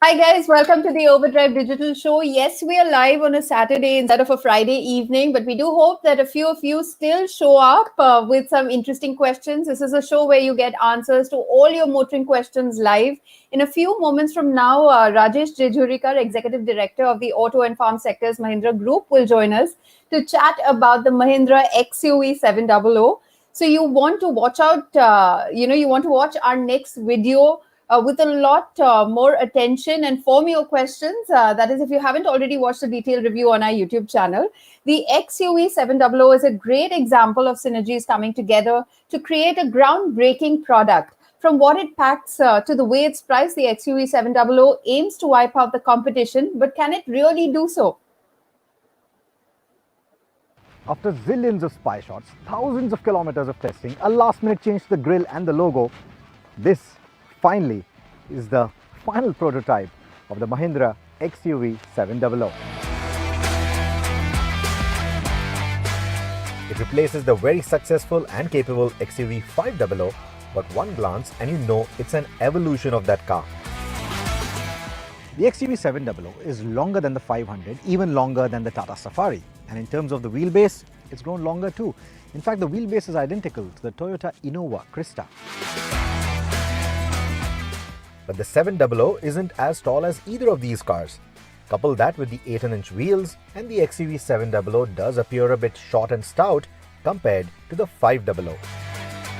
Hi guys, welcome to the OVERDRIVE Digital Show. Yes, we are live on a Saturday instead of a Friday evening, but we do hope that a few of you still show up with some interesting questions. This is a show where you get answers to all your motoring questions live. In a few moments from now, Rajesh Jejurikar, Executive Director of the Auto and Farm Sectors Mahindra Group, will join us to chat about the Mahindra XUV700. So you want to watch out, you want to watch our next video with a lot more attention and form your questions. That is, if you haven't already watched the detailed review on our YouTube channel, the XUV700 is a great example of synergies coming together to create a groundbreaking product. From what it packs to the way it's priced, the XUV700 aims to wipe out the competition, but can it really do so? After zillions of spy shots, thousands of kilometers of testing, a last-minute change to the grille and the logo, this finally is the final prototype of the Mahindra XUV700. It replaces the very successful and capable XUV500, but one glance and you know it's an evolution of that car. The XUV700 is longer than the 500, even longer than the Tata Safari. And in terms of the wheelbase, it's grown longer too. In fact, the wheelbase is identical to the Toyota Innova Krista. But the 700 isn't as tall as either of these cars. Couple that with the 18-inch wheels and the XUV700 does appear a bit short and stout compared to the 500.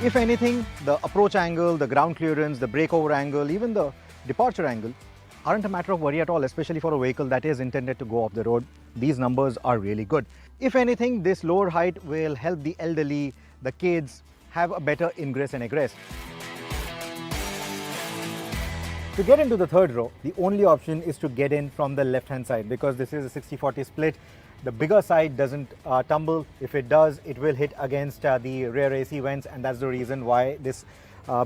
If anything, the approach angle, the ground clearance, the breakover angle, even the departure angle aren't a matter of worry at all, especially for a vehicle that is intended to go off the road. These numbers are really good. If anything, this lower height will help the elderly, the kids have a better ingress and egress. To get into the third row, the only option is to get in from the left-hand side because this is a 60-40 split. The bigger side doesn't tumble. If it does, it will hit against the rear AC vents, and that's the reason why this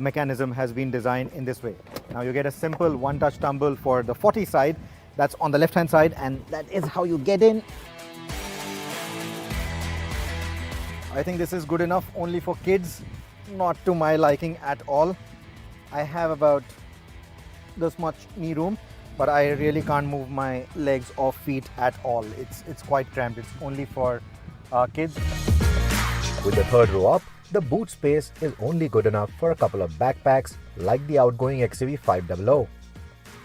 mechanism has been designed in this way. Now you get a simple one-touch tumble for the 40 side. That's on the left-hand side, and that is how you get in. I think this is good enough only for kids, not to my liking at all. I have about this much knee room, but I really can't move my legs or feet at all. It's quite cramped. It's only for kids. With the third row up, the boot space is only good enough for a couple of backpacks like the outgoing XUV500.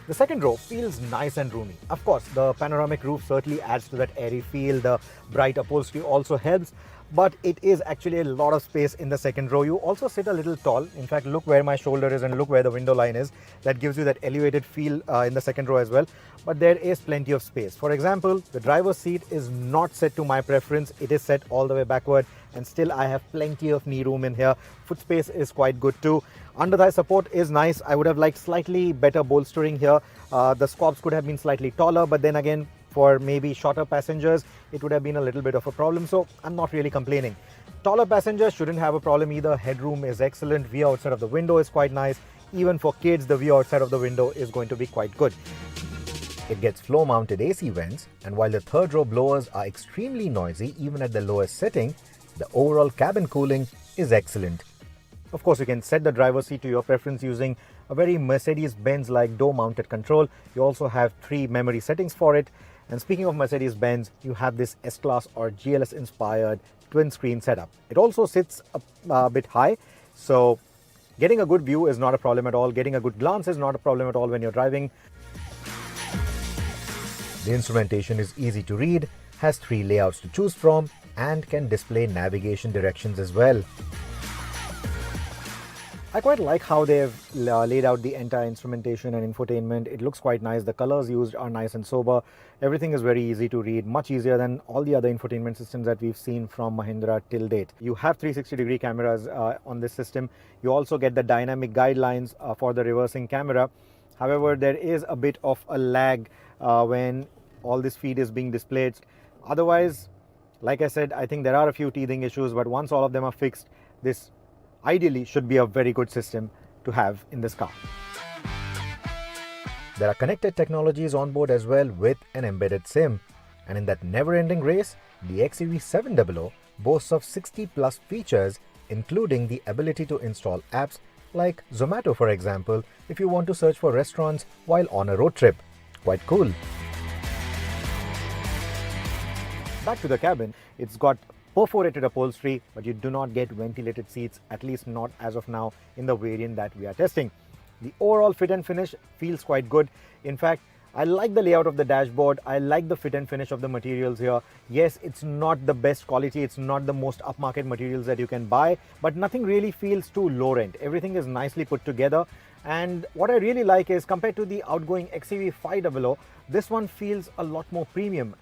The second row feels nice and roomy. Of course, the panoramic roof certainly adds to that airy feel. The bright upholstery also helps, but it is actually a lot of space in the second row. You also sit a little tall. In fact, look where my shoulder is and look where the window line is. That gives you that elevated feel in the second row as well. But there is plenty of space. For example, the driver's seat is not set to my preference. It is set all the way backward, and still I have plenty of knee room in here. Foot space is quite good too. Under thigh support is nice. I would have liked slightly better bolstering here. The squabs could have been slightly taller, but then again, for maybe shorter passengers, it would have been a little bit of a problem. So I'm not really complaining. Taller passengers shouldn't have a problem either. Headroom is excellent. View outside of the window is quite nice. Even for kids, the view outside of the window is going to be quite good. It gets floor-mounted AC vents, and while the third row blowers are extremely noisy even at the lowest setting, the overall cabin cooling is excellent. Of course, you can set the driver's seat to your preference using a very Mercedes-Benz-like door-mounted control. You also have 3 memory settings for it. And speaking of Mercedes-Benz, you have this S-Class or GLS-inspired twin-screen setup. It also sits a bit high, so getting a good view is not a problem at all. Getting a good glance is not a problem at all when you're driving. The instrumentation is easy to read, has 3 layouts to choose from, and can display navigation directions as well. I quite like how they've laid out the entire instrumentation and infotainment. It looks quite nice. The colors used are nice and sober. Everything is very easy to read, much easier than all the other infotainment systems that we've seen from Mahindra till date. You have 360-degree cameras on this system. You also get the dynamic guidelines for the reversing camera. However, there is a bit of a lag when all this feed is being displayed. Otherwise, like I said, I think there are a few teething issues, but once all of them are fixed, this ideally should be a very good system to have in this car. There are connected technologies on board as well with an embedded SIM. And in that never-ending race, the XUV700 boasts of 60+ features, including the ability to install apps like Zomato, for example, if you want to search for restaurants while on a road trip. quite cool. Back to the cabin, it's got perforated upholstery, but you do not get ventilated seats, at least not as of now in the variant that we are testing. The overall fit and finish feels quite good. In fact, I like the layout of the dashboard. I like the fit and finish of the materials here. Yes, it's not the best quality. It's not the most upmarket materials that you can buy, but nothing really feels too low rent. Everything is nicely put together. And what I really like is, compared to the outgoing XUV700, this one feels a lot more premium.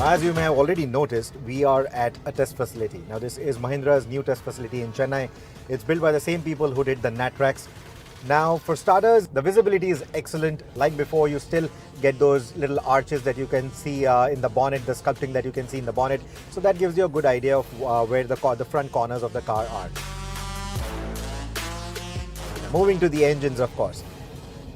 As you may have already noticed, we are at a test facility. Now, this is Mahindra's new test facility in Chennai. It's built by the same people who did the Natrax. Now, for starters, the visibility is excellent. Like before, you still get those little arches that you can see in the bonnet, the sculpting that you can see in the bonnet. So that gives you a good idea of where the front corners of the car are. Moving to the engines, of course.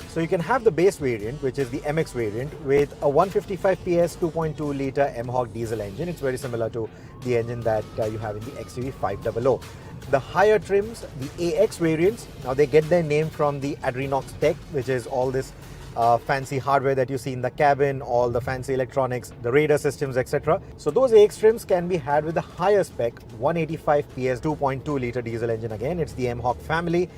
So you can have the base variant, which is the MX variant, with a 155 PS 2.2 litre M-Hawk diesel engine. It's very similar to the engine that you have in the XUV700. The higher trims, the AX variants, now they get their name from the Adrenox tech, which is all this fancy hardware that you see in the cabin, all the fancy electronics, the radar systems, etc. So those AX trims can be had with the higher spec 185 PS 2.2 litre diesel engine. Again, it's the M-Hawk family.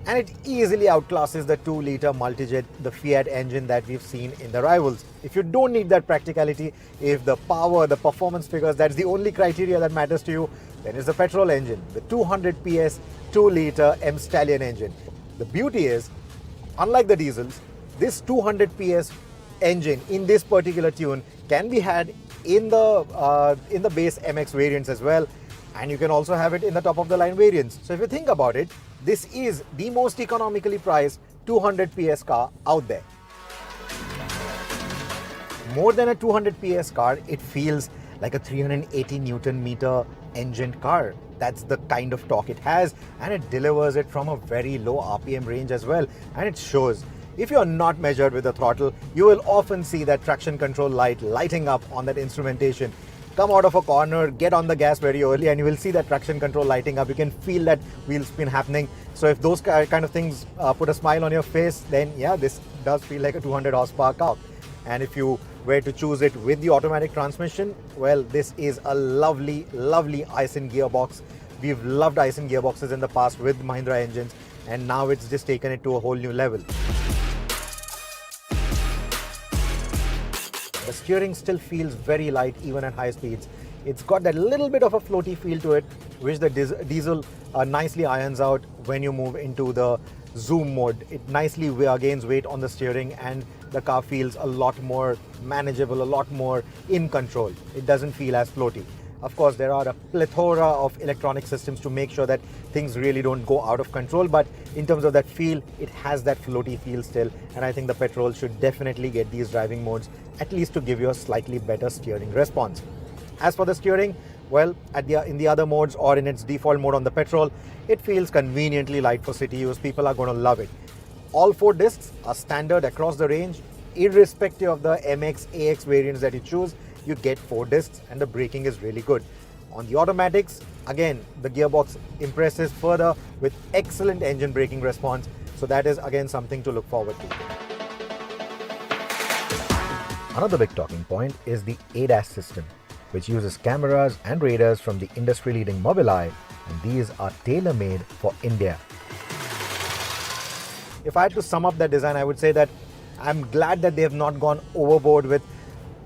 And it easily outclasses the 2-litre multijet, the Fiat engine that we've seen in the rivals. If you don't need that practicality, if the power, the performance figures, that's the only criteria that matters to you, then it's the petrol engine, the 200 PS 2-litre M Stallion engine. The beauty is, unlike the diesels, this 200 PS engine in this particular tune can be had in the base MX variants as well. And you can also have it in the top of the line variants. So if you think about it, this is the most economically priced 200 PS car out there. More than a 200 PS car, it feels like a 380 Newton meter engine car. That's the kind of torque it has, and it delivers it from a very low RPM range as well. And it shows. If you're not measured with the throttle, you will often see that traction control light lighting up on that instrumentation. Come out of a corner, get on the gas very early, and you will see that traction control lighting up. You can feel that wheel spin happening. So if those kind of things put a smile on your face, then yeah, this does feel like a 200 horsepower car. And if you were to choose it with the automatic transmission, well, this is a lovely, lovely Aisin gearbox. We've loved Aisin gearboxes in the past with Mahindra engines, and now it's just taken it to a whole new level. The steering still feels very light even at high speeds. It's got that little bit of a floaty feel to it, which the diesel nicely irons out when you move into the zoom mode. It nicely gains weight on the steering, and the car feels a lot more manageable, a lot more in control. It doesn't feel as floaty. Of course, there are a plethora of electronic systems to make sure that things really don't go out of control, but in terms of that feel, it has that floaty feel still, and I think the petrol should definitely get these driving modes, at least to give you a slightly better steering response. As for the steering, well, in the other modes or in its default mode on the petrol, it feels conveniently light for city use. People are going to love it. All 4 discs are standard across the range, irrespective of the MX, AX variants that you choose. You get 4 discs, and the braking is really good. On the automatics, again, the gearbox impresses further with excellent engine braking response. So that is again something to look forward to. Another big talking point is the ADAS system, which uses cameras and radars from the industry-leading Mobileye, and these are tailor-made for India. If I had to sum up that design, I would say that I'm glad that they have not gone overboard with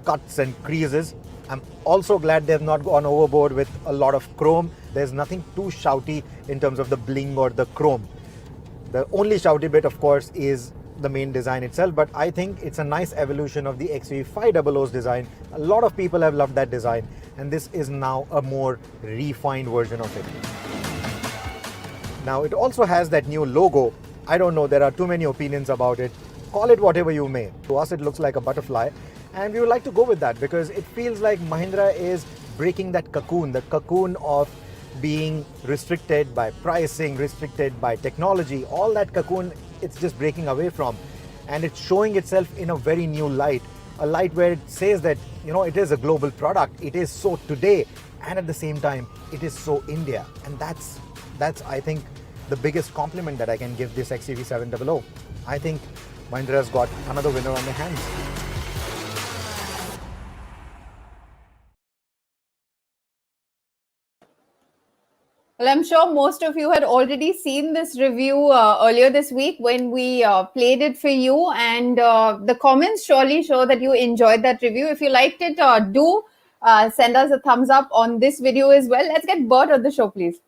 cuts and creases. I'm also glad they have not gone overboard with a lot of chrome. There's nothing too shouty in terms of the bling or the chrome. The only shouty bit, of course, is the main design itself, but I think it's a nice evolution of the XUV700's design. A lot of people have loved that design, and this is now a more refined version of it. Now, it also has that new logo. I don't know, there are too many opinions about it. Call it whatever you may. To us, it looks like a butterfly, and we would like to go with that because it feels like Mahindra is breaking that cocoon, the cocoon of being restricted by pricing, restricted by technology. All that cocoon, it's just breaking away from, and it's showing itself in a very new light, a light where it says that, you know, it is a global product, it is so today, and at the same time, it is so India. And that's I think, the biggest compliment that I can give this XUV700. I think Mahindra has got another winner on their hands. Well, I'm sure most of you had already seen this review earlier this week when we played it for you, and the comments surely show that you enjoyed that review. If you liked it, do send us a thumbs up on this video as well. Let's get Bert on the show, please.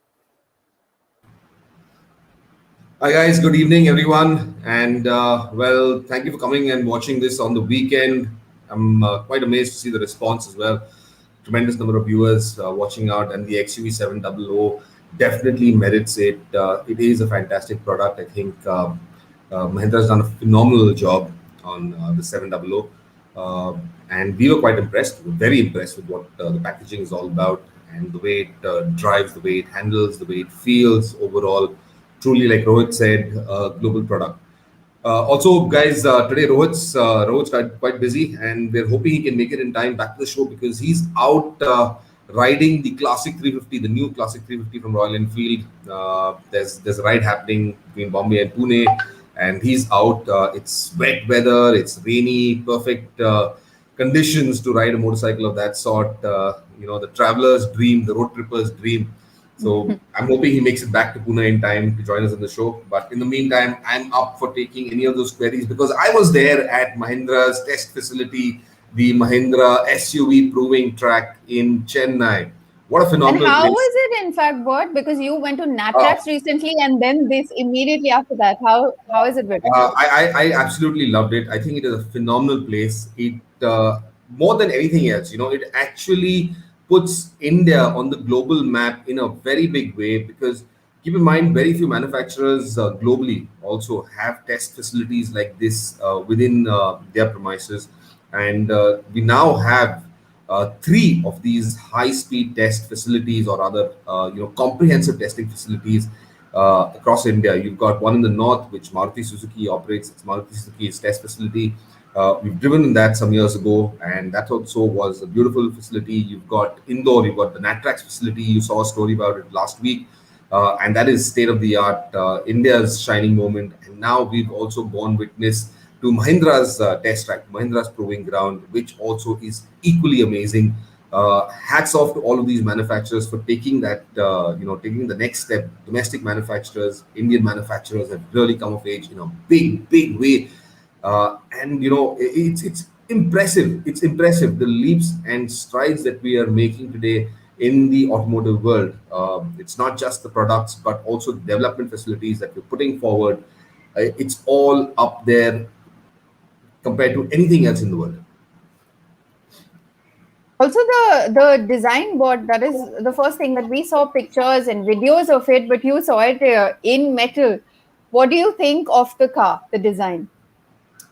Hi guys, good evening everyone, and well, thank you for coming and watching this on the weekend. I'm quite amazed to see the response as well. Tremendous number of viewers watching out, and the XUV700 definitely merits it. It is a fantastic product. I think Mahindra has done a phenomenal job on the 700, and we were quite impressed. We were very impressed with what the packaging is all about, and the way it drives, the way it handles, the way it feels overall. Truly, like Rohit said, global product. Also, guys, today Rohit's quite busy, and we're hoping he can make it in time back to the show because he's out riding the Classic 350, the new Classic 350 from Royal Enfield. There's a ride happening between Bombay and Pune, and he's out. It's wet weather, it's rainy, perfect conditions to ride a motorcycle of that sort. The traveler's dream, the road tripper's dream. So I'm hoping he makes it back to Pune in time to join us on the show. But in the meantime, I'm up for taking any of those queries because I was there at Mahindra's test facility, the Mahindra SUV proving track in Chennai. What a phenomenal And how place. was it, in fact, Bert? Because you went to NATRAX recently, and then this immediately after that. How is it, Bert? I absolutely loved it. I think it is a phenomenal place. It more than anything else, it actually puts India on the global map in a very big way because keep in mind, very few manufacturers globally also have test facilities like this within their premises, and we now have three of these high-speed test facilities or other, comprehensive testing facilities across India. You've got one in the north, which Maruti Suzuki operates. It's Maruti Suzuki's test facility. We've driven in that some years ago, and that also was a beautiful facility. You've got Indore, you've got the NATRAX facility. You saw a story about it last week, and that is state of the art, India's shining moment. And now we've also borne witness to Mahindra's test track, Mahindra's proving ground, which also is equally amazing. Hats off to all of these manufacturers for taking that, taking the next step. Domestic manufacturers, Indian manufacturers have really come of age in a big, big way. And it's impressive. It's impressive the leaps and strides that we are making today in the automotive world. It's not just the products, but also the development facilities that we're putting forward. It's all up there compared to anything else in the world. Also, the design board, that is the first thing that we saw pictures and videos of it, but you saw it in metal. What do you think of the car, the design?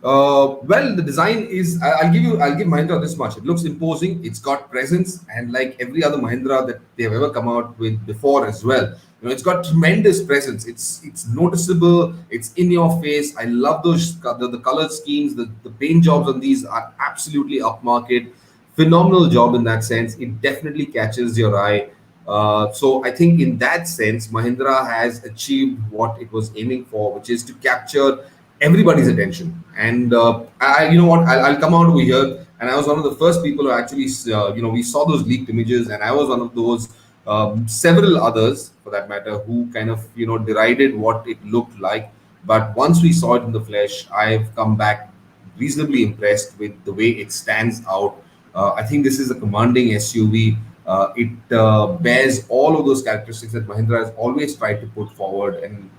Well, the design is. I'll give Mahindra this much. It looks imposing. It's got presence, and like every other Mahindra that they've ever come out with before as well, it's got tremendous presence. It's noticeable. It's in your face. I love those the color schemes. The paint jobs on these are absolutely upmarket. Phenomenal job in that sense. It definitely catches your eye. So I think in that sense, Mahindra has achieved what it was aiming for, which is to capture everybody's attention. And you know what? I'll come out over here. And I was one of the first people who actually, we saw those leaked images, and I was one of those several others, for that matter, who kind of derided what it looked like. But once we saw it in the flesh, I've come back reasonably impressed with the way it stands out. I think this is a commanding SUV. It bears all of those characteristics that Mahindra has always tried to put forward, and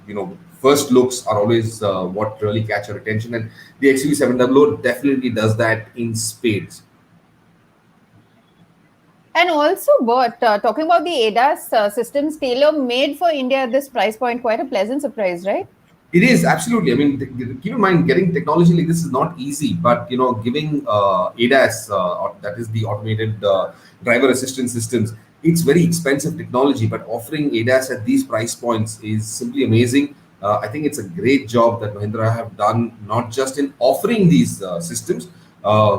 first looks are always what really catch your attention, and the XUV700 definitely does that in spades. And also, Bert, talking about the ADAS systems tailor-made for India at this price point, quite a pleasant surprise, right? It is absolutely. I mean, keep in mind, getting technology like this is not easy. But giving ADAS, or that is the automated driver assistance systems, it's very expensive technology. But offering ADAS at these price points is simply amazing. I think it's a great job that Mahindra have done, not just in offering these systems,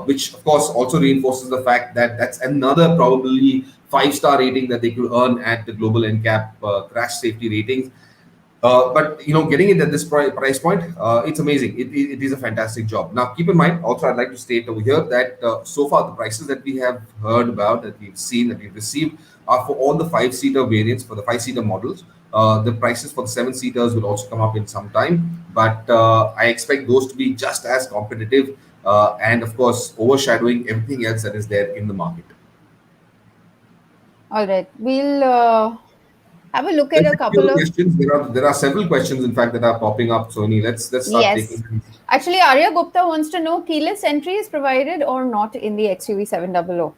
which of course also reinforces the fact that that's another probably 5-star rating that they could earn at the global NCAP crash safety ratings. But getting it at this price point, it's amazing. It is a fantastic job. Now, keep in mind, also, I'd like to state over here that so far the prices that we have heard about, that we've seen, that we've received, are for all the five-seater variants, for the five-seater models. The prices for the seven-seaters will also come up in some time, but I expect those to be just as competitive and, of course, overshadowing everything else that is there in the market. All right, we'll have a look at Let's a take your couple of questions. There are several questions, in fact, that are popping up, Sony. Let's start yes. taking them. Actually, Arya Gupta wants to know keyless entry is provided or not in the XUV700.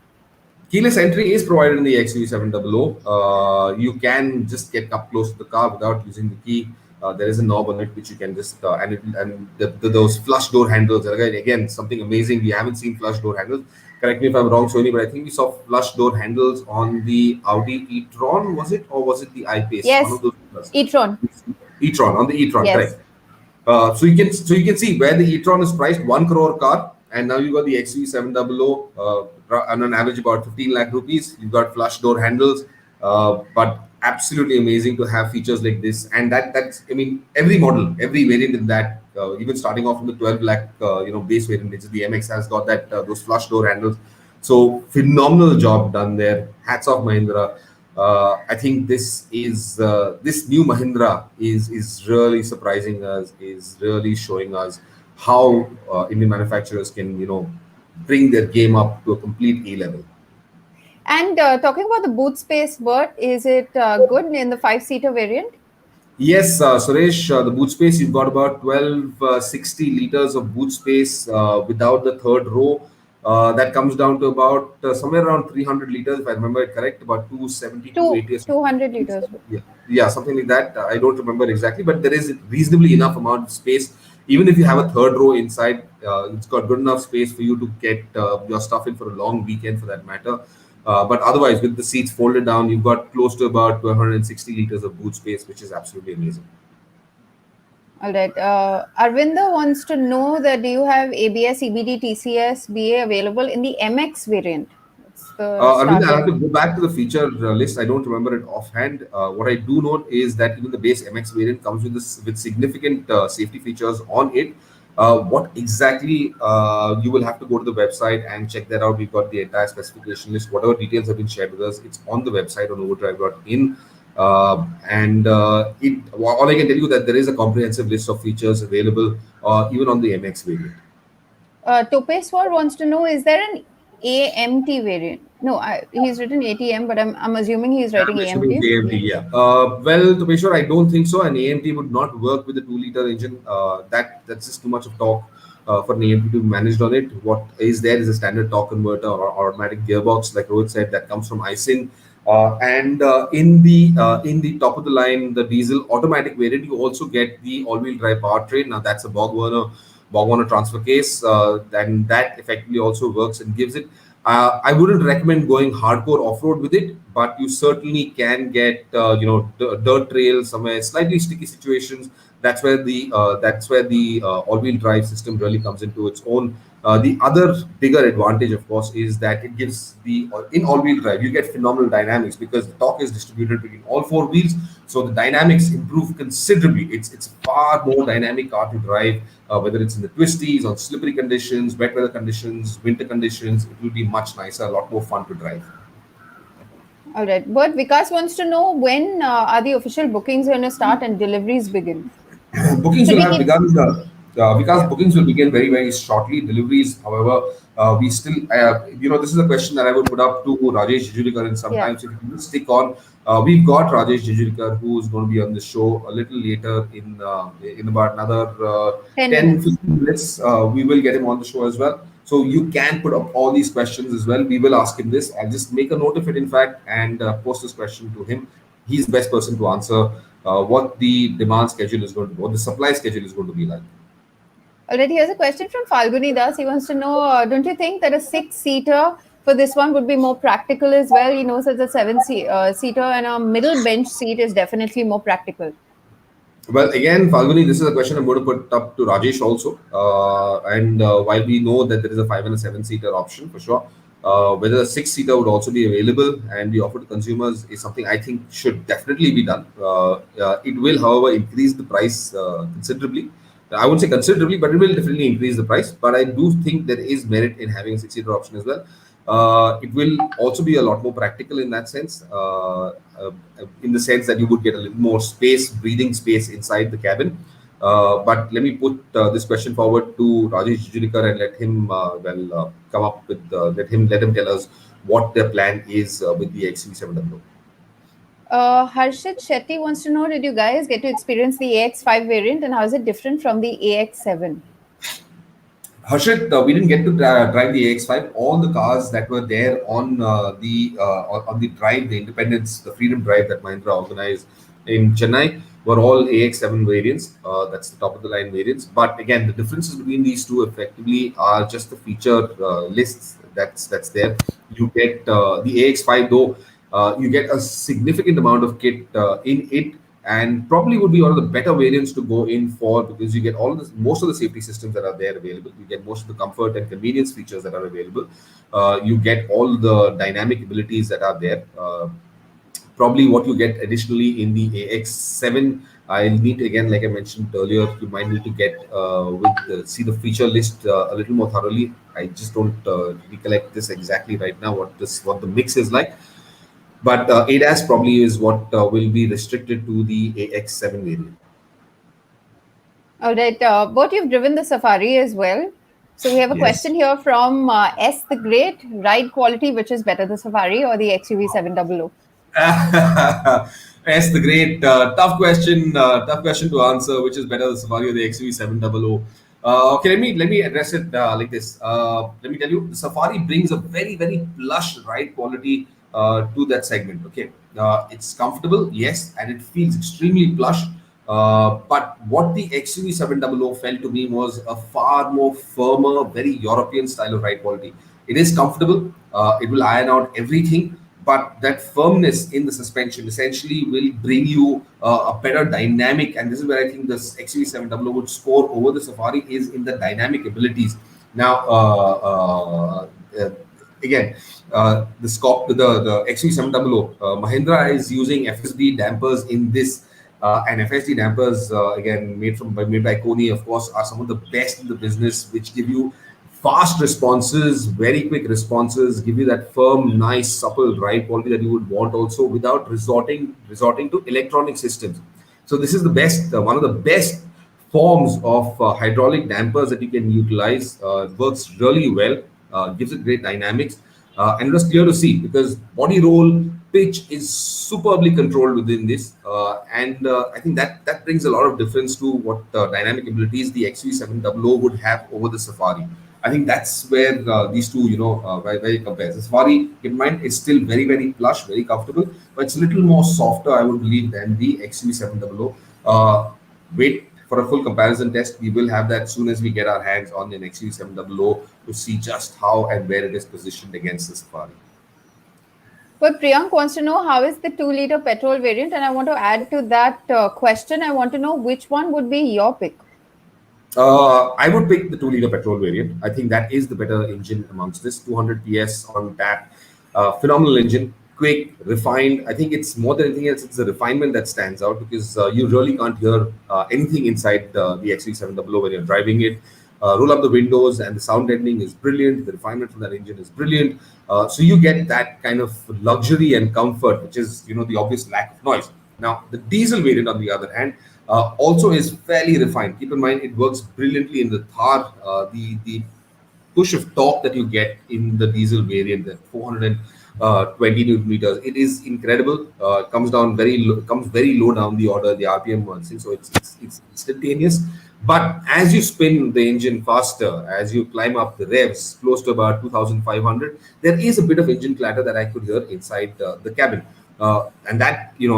Keyless entry is provided in the XUV700. You can just get up close to the car without using the key. There is a knob on it which you can just those flush door handles. Again, something amazing. We haven't seen flush door handles. Correct me if I'm wrong, Sony, but I think we saw flush door handles on the Audi e-tron. Was it, or was it the I-Pace? Yes, one of those e-tron. E-tron, on the e-tron, Yes. correct. So you can see where the e-tron is priced, 1 crore car, and now you got the XUV700 on an average about 15 lakh rupees. You've got flush door handles, but absolutely amazing to have features like this. And that's every model, every variant in that, even starting off from the 12 lakh base variant, which is the MX, has got that those flush door handles. So phenomenal job done there. Hats off, Mahindra. I think this new Mahindra is really surprising us, is really showing us how Indian manufacturers can bring their game up to a complete A level. And talking about the boot space, Bert, is it good in the 5-seater variant? Yes, Suresh, the boot space, you've got about 1260 liters of boot space without the third row. That comes down to about somewhere around 300 liters, if I remember it correct, about 270 to 80. 200 liters. Yeah, something like that. I don't remember exactly, but there is reasonably enough amount of space. Even if you have a third row inside, it's got good enough space for you to get your stuff in for a long weekend, for that matter. But otherwise, with the seats folded down, you've got close to about 160 liters of boot space, which is absolutely amazing. All right. Arvinda wants to know that do you have ABS, EBD, TCS, BA available in the MX variant? Arvind, I'll have to go back to the feature list. I don't remember it offhand. What I do know is that even the base MX variant comes with significant safety features on it. What exactly, you will have to go to the website and check that out. We've got the entire specification list. Whatever details have been shared with us, it's on the website on overdrive.in. All I can tell you that there is a comprehensive list of features available even on the MX variant. Topeswar wants to know, is there an AMT variant? No, he's written ATM, but I'm assuming he's writing AMT. AMT, yeah. Well, Topeswar, I don't think so. An AMT would not work with the 2-liter engine. That's just too much of torque for an AMT to be managed on it. What is there is a standard torque converter or automatic gearbox, like Rohit said, that comes from ISIN. In the top of the line, the diesel automatic variant, you also get the all-wheel drive powertrain. Now that's a Borg Warner transfer case. Then that effectively also works and gives it. I wouldn't recommend going hardcore off-road with it, but you certainly can get dirt trails, somewhere slightly sticky situations. That's where the all-wheel drive system really comes into its own. The other bigger advantage, of course, is that it gives in all-wheel drive, you get phenomenal dynamics because the torque is distributed between all 4 wheels. So the dynamics improve considerably. It's far more dynamic car to drive, whether it's in the twisties, on slippery conditions, wet weather conditions, winter conditions. It will be much nicer, a lot more fun to drive. All right. But Vikas wants to know, when are the official bookings going to start and deliveries begin? Bookings will have begun. Because bookings will begin very, very shortly. Deliveries, however, we still, this is a question that I would put up to Rajesh Jejurikar, and sometimes if you stick on, we've got Rajesh Jejurikar, who is going to be on the show a little later in about another 10-15 minutes. We will get him on the show as well. So you can put up all these questions as well. We will ask him this. I'll just make a note of it, in fact, and post this question to him. He's the best person to answer what the demand schedule is going to be, what the supply schedule is going to be like. All right, here's a question from Falguni Das. He wants to know, don't you think that a 6-seater for this one would be more practical as well? He knows that the 7-seater and a middle bench seat is definitely more practical. Well, again, Falguni, this is a question I'm going to put up to Rajesh also. While we know that there is a 5 and a 7-seater option for sure, Whether a six-seater would also be available and be offered to consumers is something I think should definitely be done. It will, however, increase the price considerably. I wouldn't say considerably, but it will definitely increase the price. But I do think there is merit in having a six-seater option as well. It will also be a lot more practical in that sense, in the sense that you would get a little more space, breathing space inside the cabin. But let me put this question forward to Rajesh Jejurikar and let him come up with let him tell us what their plan is with the XUV700. Harshit Shetty wants to know, did you guys get to experience the AX5 variant and how is it different from the AX7? Harshit, we didn't get to drive the AX5. All the cars that were there on the drive, the Independence, the Freedom Drive that Mahindra organized in Chennai were all AX7 variants. That's the top of the line variants. But again, the differences between these two effectively are just the feature lists that's there. You get the AX5 though. You get a significant amount of kit in it, and probably would be one of the better variants to go in for, because you get most of the safety systems that are there available. You get most of the comfort and convenience features that are available. You get all the dynamic abilities that are there. Probably what you get additionally in the AX7, I'll need to, again, like I mentioned earlier, you might need to get see the feature list a little more thoroughly. I just don't recollect this exactly right now, what the mix is like. But ADAS probably is what will be restricted to the AX7 variant. All right, both you've driven the Safari as well. So we have a question here from S the Great. Ride quality, which is better, the Safari or the XUV700? S the Great. Tough question to answer. Which is better, the Safari or the XUV700? Okay, let me address it like this. Let me tell you, the Safari brings a very, very plush ride quality to that segment. Okay, it's comfortable, yes, and it feels extremely plush. But what the XUV700 felt to me was a far more firmer, very European style of ride quality. It is comfortable. It will iron out everything, but that firmness in the suspension essentially will bring you a better dynamic. And this is where I think this XUV700 would score over the Safari, is in the dynamic abilities. Now, again, the XUV700, Mahindra is using FSD dampers in this. And FSD dampers, again, made by Koni, of course, are some of the best in the business, which give you fast responses, very quick responses, give you that firm, nice, supple ride quality that you would want also, without resorting to electronic systems. So this is the best, one of the best forms of hydraulic dampers that you can utilize. It works really well, gives it great dynamics, and it was clear to see because body roll, pitch is superbly controlled within this, and I think that brings a lot of difference to what dynamic abilities the XUV700 would have over the Safari. I think that's where these two, where it compares. The Safari, keep in mind, is still very, very plush, very comfortable, but it's a little more softer, I would believe, than the XUV700. Wait for a full comparison test. We will have that as soon as we get our hands on an XUV700 to see just how and where it is positioned against the Safari. But Priyank wants to know, how is the 2-liter petrol variant? And I want to add to that question, I want to know which one would be your pick. I would pick the 2-liter petrol variant. I think that is the better engine amongst this. 200 PS on tap. Phenomenal engine. Quick, refined. I think it's more than anything else, it's the refinement that stands out, because you really can't hear anything inside the XUV700 when you're driving it. Roll up the windows and the sound deadening is brilliant. The refinement from that engine is brilliant. So you get that kind of luxury and comfort, which is, the obvious lack of noise. Now, the diesel variant, on the other hand, also is fairly refined. Keep in mind, it works brilliantly in the Thar. The push of torque that you get in the diesel variant, that 420 newton meters, it is incredible. Comes very low down the order, the RPM one thing, so it's instantaneous. But as you spin the engine faster, as you climb up the revs close to about 2,500, there is a bit of engine clatter that I could hear inside the cabin. And that, you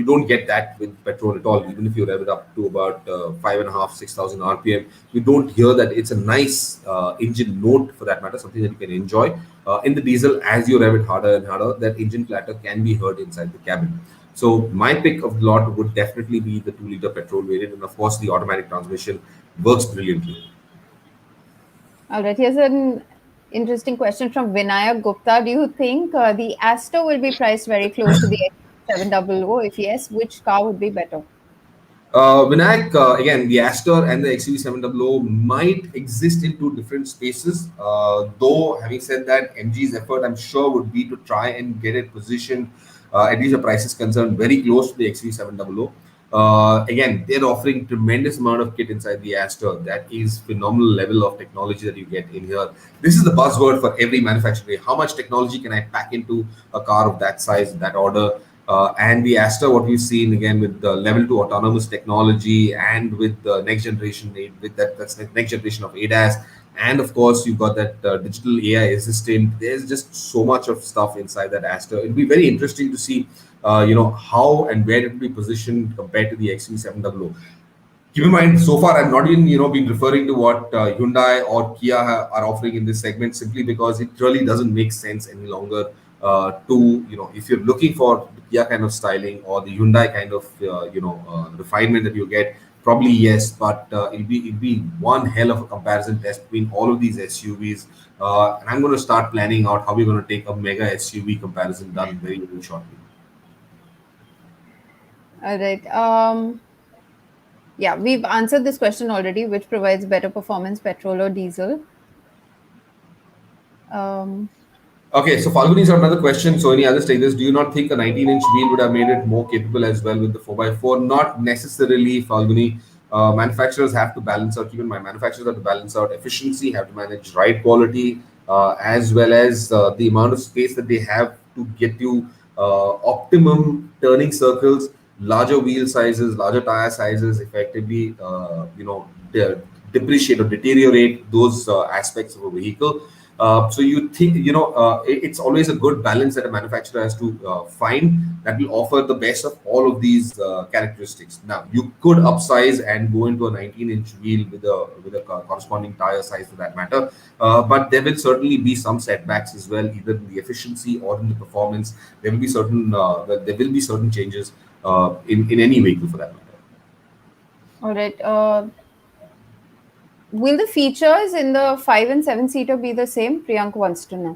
don't get that with petrol at all. Even if you rev it up to about 5,500, 6,000 RPM, you don't hear that. It's a nice engine note, for that matter, something that you can enjoy. In the diesel, as you rev it harder and harder, that engine clatter can be heard inside the cabin. So my pick of the lot would definitely be the 2-liter petrol variant, and of course the automatic transmission works brilliantly. All right, here's an Interesting question from Vinayak Gupta. Do you think the Aster will be priced very close to the XUV700? If yes, which car would be better? Vinayak, again, the Aster and the XUV700 might exist in two different spaces. Though, having said that, MG's effort, I'm sure, would be to try and get it positioned, at least the price is concerned, very close to the XUV700. Again, they're offering tremendous amount of kit inside the Aster. That is phenomenal level of technology that you get in here. This is the buzzword for every manufacturer. How much technology can I pack into a car of that size, that order? And the Aster, what we've seen again with the level 2 autonomous technology and with the next generation, that's the next generation of ADAS, and of course you've got that digital AI assistant. There's just so much of stuff inside that Aster. It'll be very interesting to see, how and where it will be positioned compared to the XUV700. Keep in mind, so far I've not even been referring to what Hyundai or Kia are offering in this segment, simply because it really doesn't make sense any longer. To if you're looking for the Kia kind of styling or the Hyundai kind of refinement that you get, probably yes, but it'll be one hell of a comparison test between all of these SUVs. And I'm going to start planning out how we're going to take a mega SUV comparison done very, very shortly. All right. Yeah, we've answered this question already. Which provides better performance, petrol or diesel? Okay, so Falguni's got another question. So, any other stages? Do you not think a 19-inch wheel would have made it more capable as well with the 4x4? Not necessarily, Falguni. Manufacturers have to balance out. Keep in mind, manufacturers have to balance out efficiency, have to manage ride quality, as well as the amount of space that they have to get you optimum turning circles, larger wheel sizes, larger tire sizes, effectively, depreciate or deteriorate those aspects of a vehicle. So you think, it's always a good balance that a manufacturer has to find that will offer the best of all of these characteristics. Now, you could upsize and go into a 19-inch wheel with a corresponding tire size for that matter, but there will certainly be some setbacks as well, either in the efficiency or in the performance. There will be certain changes in any vehicle for that matter. All right. Will the features in the 5 and 7-seater be the same? Priyank wants to know.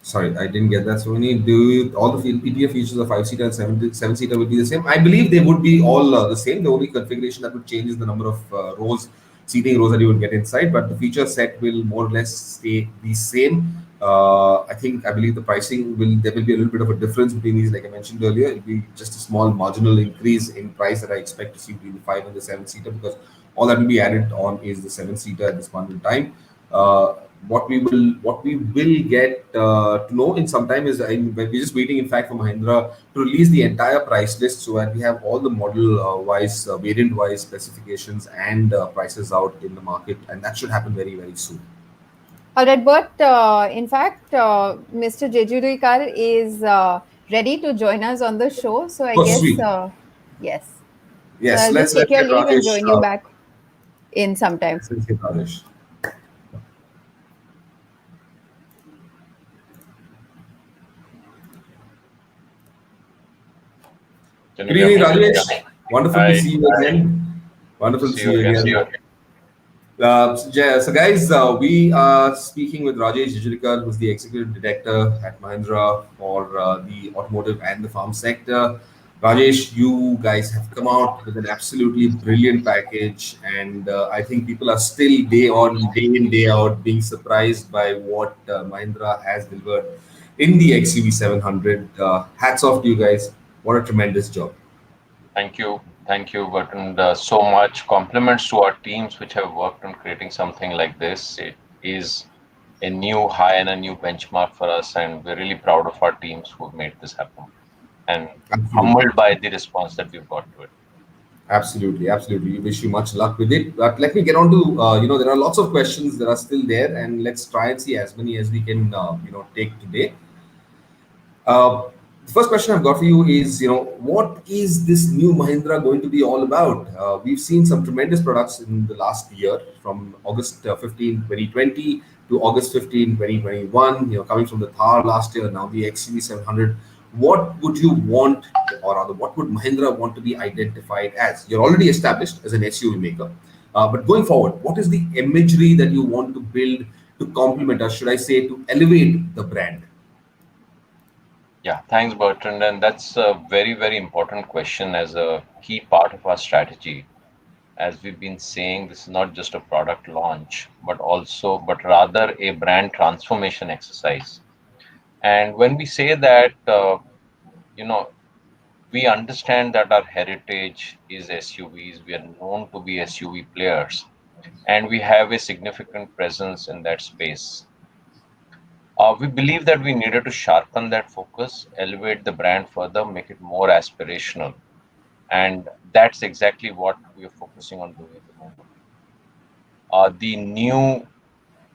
Sorry, I didn't get that. So, all the PTF features of 5-seater and 7-seater will be the same? I believe they would be all the same. The only configuration that would change is the number of seating rows that you will get inside, but the feature set will more or less stay the same. I believe the pricing there will be a little bit of a difference between these. Like I mentioned earlier, it'll be just a small marginal increase in price that I expect to see between the 5 and the 7-seater, because all that will be added on is the 7-seater at this point in time. What we will get to know in some time is, we're just waiting, in fact, for Mahindra to release the entire price list, so that we have all the model wise, variant wise specifications and prices out in the market, and that should happen very, very soon. All right, but in fact, Mr. Jejurikar is ready to join us on the show. So I guess, sweet. Yes. Yes, so I'll let's just take your get leave and Rajesh, join you back in some time. Let's get Rajesh. Good evening, Rajesh. Wonderful to see you again. Wonderful to see you again. So guys, we are speaking with Rajesh Jejurikar, who's the Executive Director at Mahindra for the automotive and the farm sector. Rajesh, you guys have come out with an absolutely brilliant package, and I think people are still day in, day out being surprised by what Mahindra has delivered in the XUV700. Hats off to you guys. What a tremendous job. Thank you, but and so much compliments to our teams which have worked on creating something like this. It is a new high and a new benchmark for us, and we're really proud of our teams who made this happen, and humbled by the response that we've got to it. Absolutely. We wish you much luck with it. But let me get on to, there are lots of questions that are still there, and let's try and see as many as we can, take today. The first question I've got for you is, what is this new Mahindra going to be all about? We've seen some tremendous products in the last year, from August 15, 2020 to August 15, 2021, coming from the Thar last year, now the XUV700. What would you want, or rather, what would Mahindra want to be identified as? You're already established as an SUV maker. But going forward, what is the imagery that you want to build to complement, or should I say, to elevate the brand? Yeah, thanks, Bertrand. And that's a very, very important question as a key part of our strategy. As we've been saying, this is not just a product launch, but rather a brand transformation exercise. And when we say that, you know, we understand that our heritage is SUVs. We are known to be SUV players, and we have a significant presence in that space. We believe that we needed to sharpen that focus, elevate the brand further, make it more aspirational. And that's exactly what we are focusing on doing at the moment.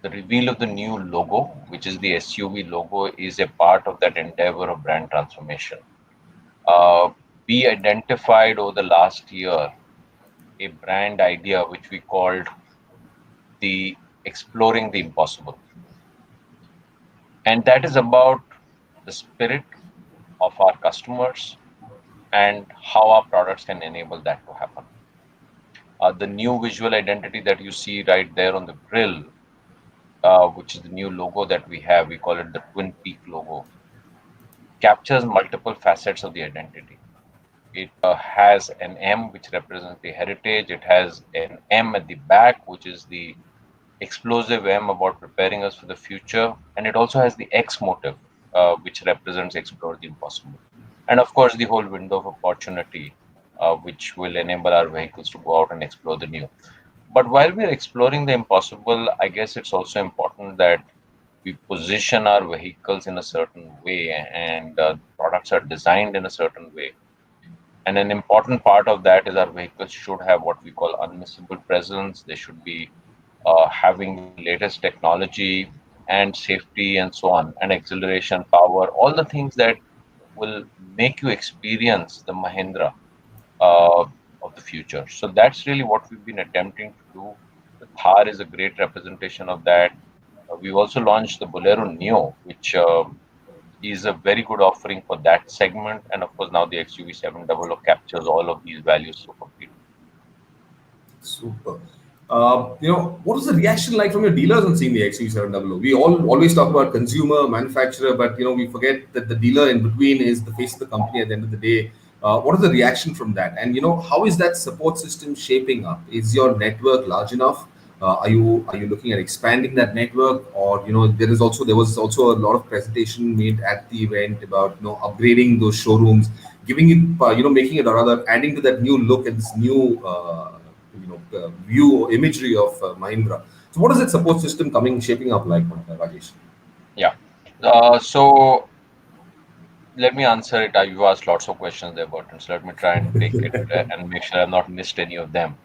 The reveal of the new logo, which is the SUV logo, is a part of that endeavor of brand transformation. Uh, we identified over the last year a brand idea which we called the exploring the impossible. And that is about the spirit of our customers and how our products can enable that to happen. The new visual identity that you see right there on the grill, which is the new logo that we call it the Twin Peak logo, captures multiple facets of the identity. It has an M, which represents the heritage. It has an M at the back, which is the explosive M about preparing us for the future. And it also has the X motive, which represents explore the impossible. And of course, the whole window of opportunity, which will enable our vehicles to go out and explore the new. But while we're exploring the impossible, I guess it's also important that we position our vehicles in a certain way and products are designed in a certain way. And an important part of that is our vehicles should have what we call unmissable presence. They should be having the latest technology and safety and so on, and acceleration, power, all the things that will make you experience the Mahindra uh, of the future. So that's really what we've been attempting to do. The Thar is a great representation of that. We've also launched the Bolero Neo, which is a very good offering for that segment. And of course, now the XUV700 captures all of these values so completely. Super. What was the reaction like from your dealers on seeing the XUV700? We all always talk about consumer, manufacturer, but we forget that the dealer in between is the face of the company at the end of the day. What is the reaction from that? And how is that support system shaping up? Is your network large enough? Are you looking at expanding that network, or there was also a lot of presentation made at the event about upgrading those showrooms, giving it making it, or rather adding to that new look and this new view or imagery of Mahindra. So what is that support system shaping up like, Rajesh? Yeah. So let me answer it. You've asked lots of questions there, Burton. So let me try and take it and make sure I've not missed any of them.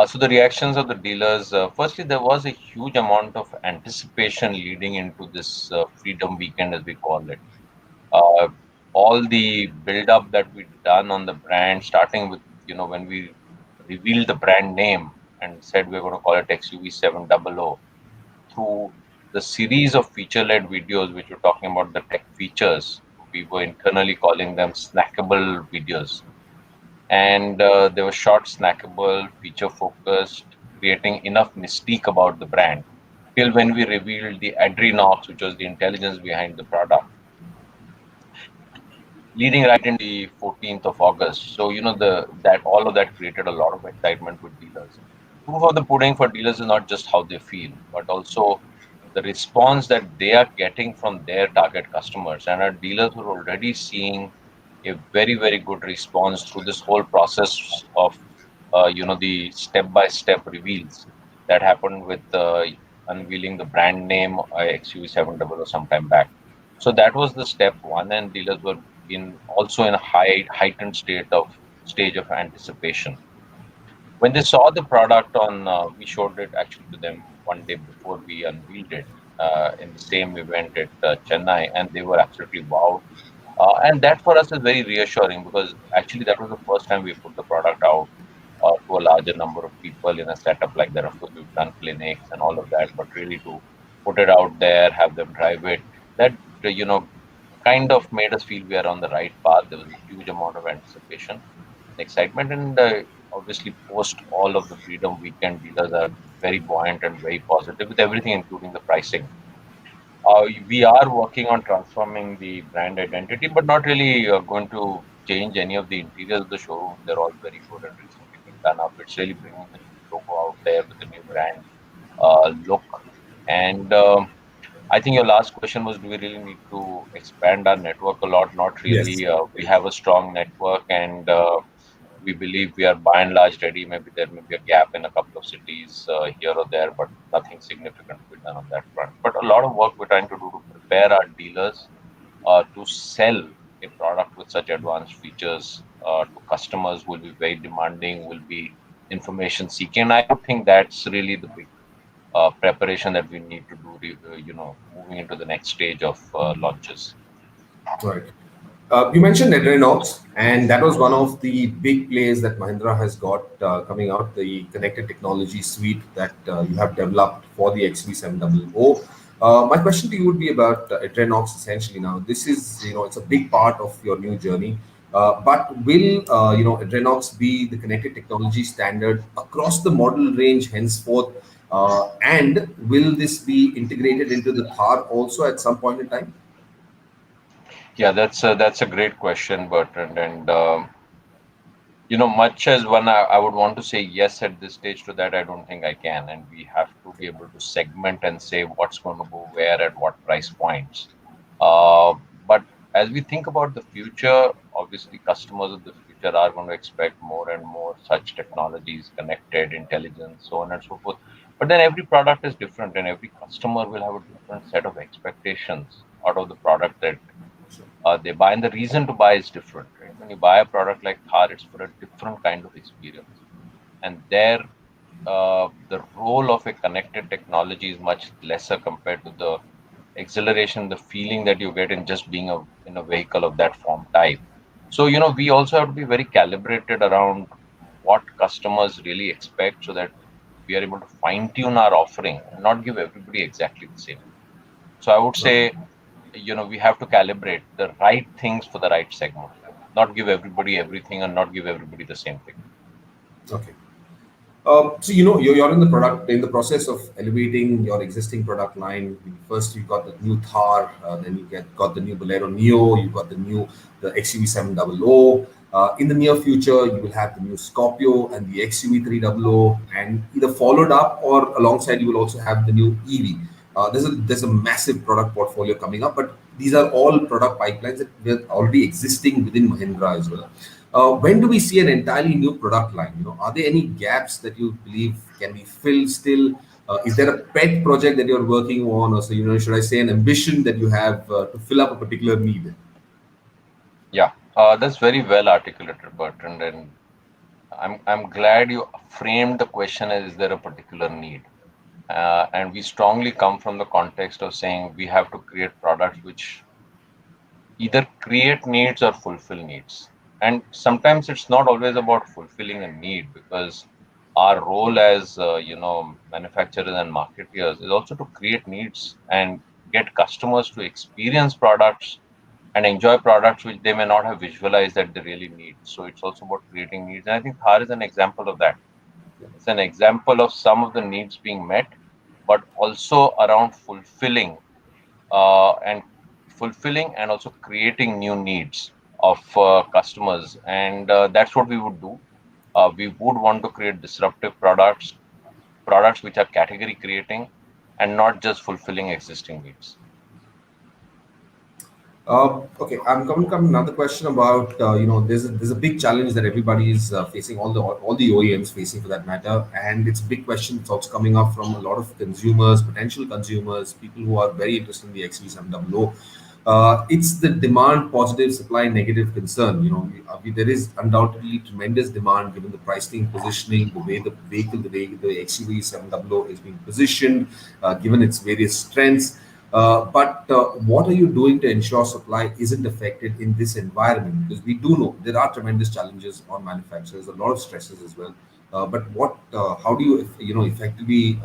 So the reactions of the dealers, firstly, there was a huge amount of anticipation leading into this Freedom Weekend, as we call it. Uh, all the build-up that we've done on the brand, starting with, when we revealed the brand name and said we're going to call it XUV700, through the series of feature-led videos, which were talking about the tech features. We were internally calling them snackable videos, and they were short, snackable, feature focused, creating enough mystique about the brand till when we revealed the Adrenox, which was the intelligence behind the product, leading right into the 14th of August. So the that all of that created a lot of excitement with dealers. Proof of the pudding for dealers is not just how they feel, but also the response that they are getting from their target customers. And our dealers are already seeing a very, very good response through this whole process of the step-by-step reveals that happened with unveiling the brand name XUV700 sometime back. So that was the step one, and dealers were in a heightened stage of anticipation. When they saw the product we showed it actually to them one day before we unveiled it in the same event at Chennai, and they were absolutely wowed. And that for us is very reassuring because actually that was the first time we put the product out to a larger number of people in a setup like that. Of course, we've done clinics and all of that, but really to put it out there, have them drive it, that kind of made us feel we are on the right path. There was a huge amount of anticipation and excitement, and obviously post all of the Freedom Weekend, dealers are very buoyant and very positive with everything, including the pricing. We are working on transforming the brand identity, but not really going to change any of the interiors of the showroom. They're all very good and recently been done up. It's really bringing the new logo out there with the new brand look. And I think your last question was, do we really need to expand our network a lot? Not Yes. really. We have a strong network, and we believe we are by and large ready. Maybe there may be a gap in a couple of cities here or there, but nothing significant to be done on that front. But a lot of work we're trying to do to prepare our dealers to sell a product with such advanced features to customers who will be very demanding, will be information seeking. And I would think that's really the big preparation that we need to do, moving into the next stage of launches. Right. You mentioned Adrenox, and that was one of the big plays that Mahindra has got coming out, the connected technology suite that you have developed for the XUV700. My question to you would be about Adrenox essentially. Now, this is, it's a big part of your new journey. But will, Adrenox be the connected technology standard across the model range henceforth? And will this be integrated into the Thar also at some point in time? Yeah, that's a great question, Bertrand. And much as I would want to say yes at this stage to that, I don't think I can. And we have to be able to segment and say what's going to go where at what price points. Uh, but as we think about the future, obviously customers of the future are going to expect more and more such technologies, connected intelligence, so on and so forth. But then every product is different, and every customer will have a different set of expectations out of the product that they buy, and the reason to buy is different. Right? When you buy a product like Thar, it's for a different kind of experience, and there the role of a connected technology is much lesser compared to the exhilaration, the feeling that you get in just being in a vehicle of that form type. So we also have to be very calibrated around what customers really expect, so that we are able to fine tune our offering and not give everybody exactly the same. So I would say we have to calibrate the right things for the right segment, not give everybody everything and not give everybody the same thing. Okay. So you're in the process of elevating your existing product line. First, you got the new Thar, then you got the new Bolero Neo, you got the XUV700. In the near future, you will have the new Scorpio and the XUV300, and either followed up or alongside, you will also have the new EV. There's a massive product portfolio coming up, but these are all product pipelines that were already existing within Mahindra as well. When do we see an entirely new product line? Are there any gaps that you believe can be filled still? Is there a pet project that you're working on, or so should I say an ambition that you have to fill up a particular need? Yeah, that's very well articulated, Bertrand, and I'm glad you framed the question as, is there a particular need? And we strongly come from the context of saying we have to create products which either create needs or fulfill needs. And sometimes it's not always about fulfilling a need, because our role as manufacturers and marketeers is also to create needs and get customers to experience products and enjoy products which they may not have visualized that they really need. So it's also about creating needs. And I think Thar is an example of that. It's an example of some of the needs being met, but also around and fulfilling and also creating new needs of customers. And that's what we would do. We would want to create disruptive products which are category creating and not just fulfilling existing needs. Okay, I'm coming to another question about there's a big challenge that everybody is facing, all the OEMs facing for that matter, and it's a big question. It's also coming up from a lot of consumers, potential consumers, people who are very interested in the XV700. It's the demand positive, supply negative concern. There is undoubtedly tremendous demand given the pricing, positioning, the way the vehicle, the way the XUV700 is being positioned, given its various strengths. But what are you doing to ensure supply isn't affected in this environment? Because we do know there are tremendous challenges on manufacturers, a lot of stresses as well. How do you, effectively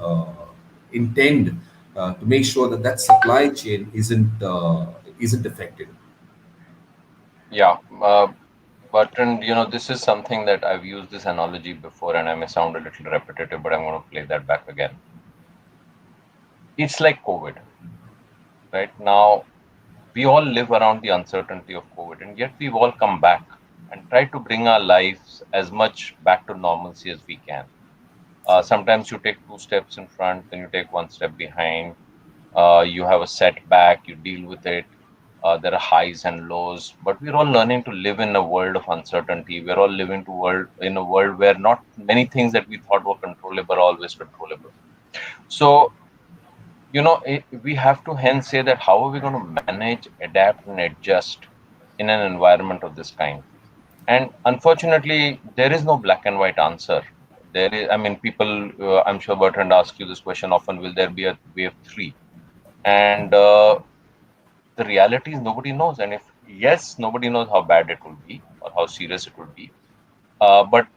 intend to make sure that supply chain isn't affected? Yeah. But and this is something that I've used this analogy before, and I may sound a little repetitive, but I'm going to play that back again. It's like COVID, right? Now we all live around the uncertainty of COVID, and yet we've all come back and tried to bring our lives as much back to normalcy as we can. Sometimes you take two steps in front, then you take one step behind. You have a setback, you deal with it. There are highs and lows, but we're all learning to live in a world of uncertainty. We're all living in a world where not many things that we thought were controllable are always controllable. So, we have to hence say that how are we going to manage, adapt, and adjust in an environment of this kind? And unfortunately, there is no black and white answer. There is, I mean, people, I'm sure Bertrand ask you this question often, will there be a wave three? And the reality is nobody knows. And if yes, nobody knows how bad it will be or how serious it will be. But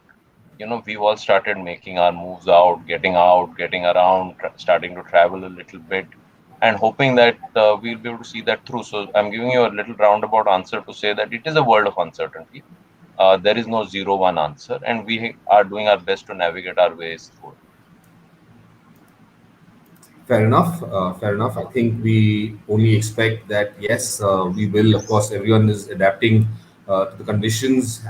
we've all started making our moves out, getting around, starting to travel a little bit, and hoping that we'll be able to see that through. So I'm giving you a little roundabout answer to say that it is a world of uncertainty. There is no 0-1 answer, and we are doing our best to navigate our ways through it. Fair enough. Fair enough. I think we only expect that, yes, we will. Of course, everyone is adapting to the conditions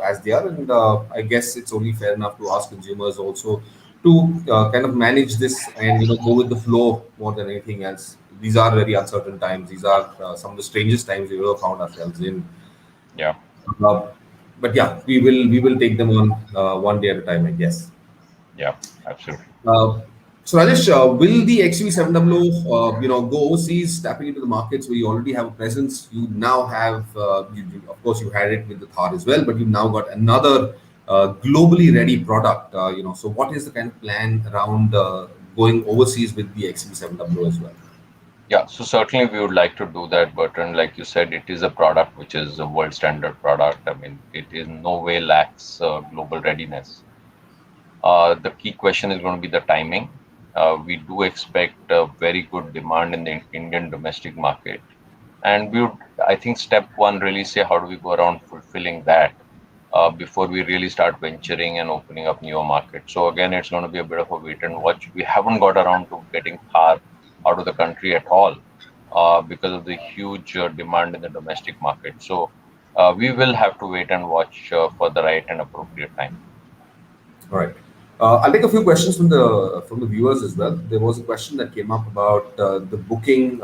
as they are. And I guess it's only fair enough to ask consumers also to kind of manage this and, go with the flow more than anything else. These are very uncertain times. These are some of the strangest times we've ever found ourselves in. Yeah, Uh, but yeah, we will take them on one day at a time, I guess. yeah, absolutely. Uh, so Rajesh, will the XUV700, go overseas, tapping into the markets where you already have a presence? You now have, of course, you had it with the Thar as well, but you've now got another globally ready product. So what is the kind of plan around going overseas with the XUV700 as well? Yeah, so certainly we would like to do that, but and like you said, it is a product which is a world standard product. I mean, it is no way lacks global readiness. The key question is going to be the timing. We do expect very good demand in the Indian domestic market. And we would, I think, step one really say how do we go around fulfilling that before we really start venturing and opening up newer markets. So again, it's going to be a bit of a wait and watch. We haven't got around to getting Thar out of the country at all because of the huge demand in the domestic market. So we will have to wait and watch for the right and appropriate time. All right. I'll take a few questions from the viewers as well. There was a question that came up about the booking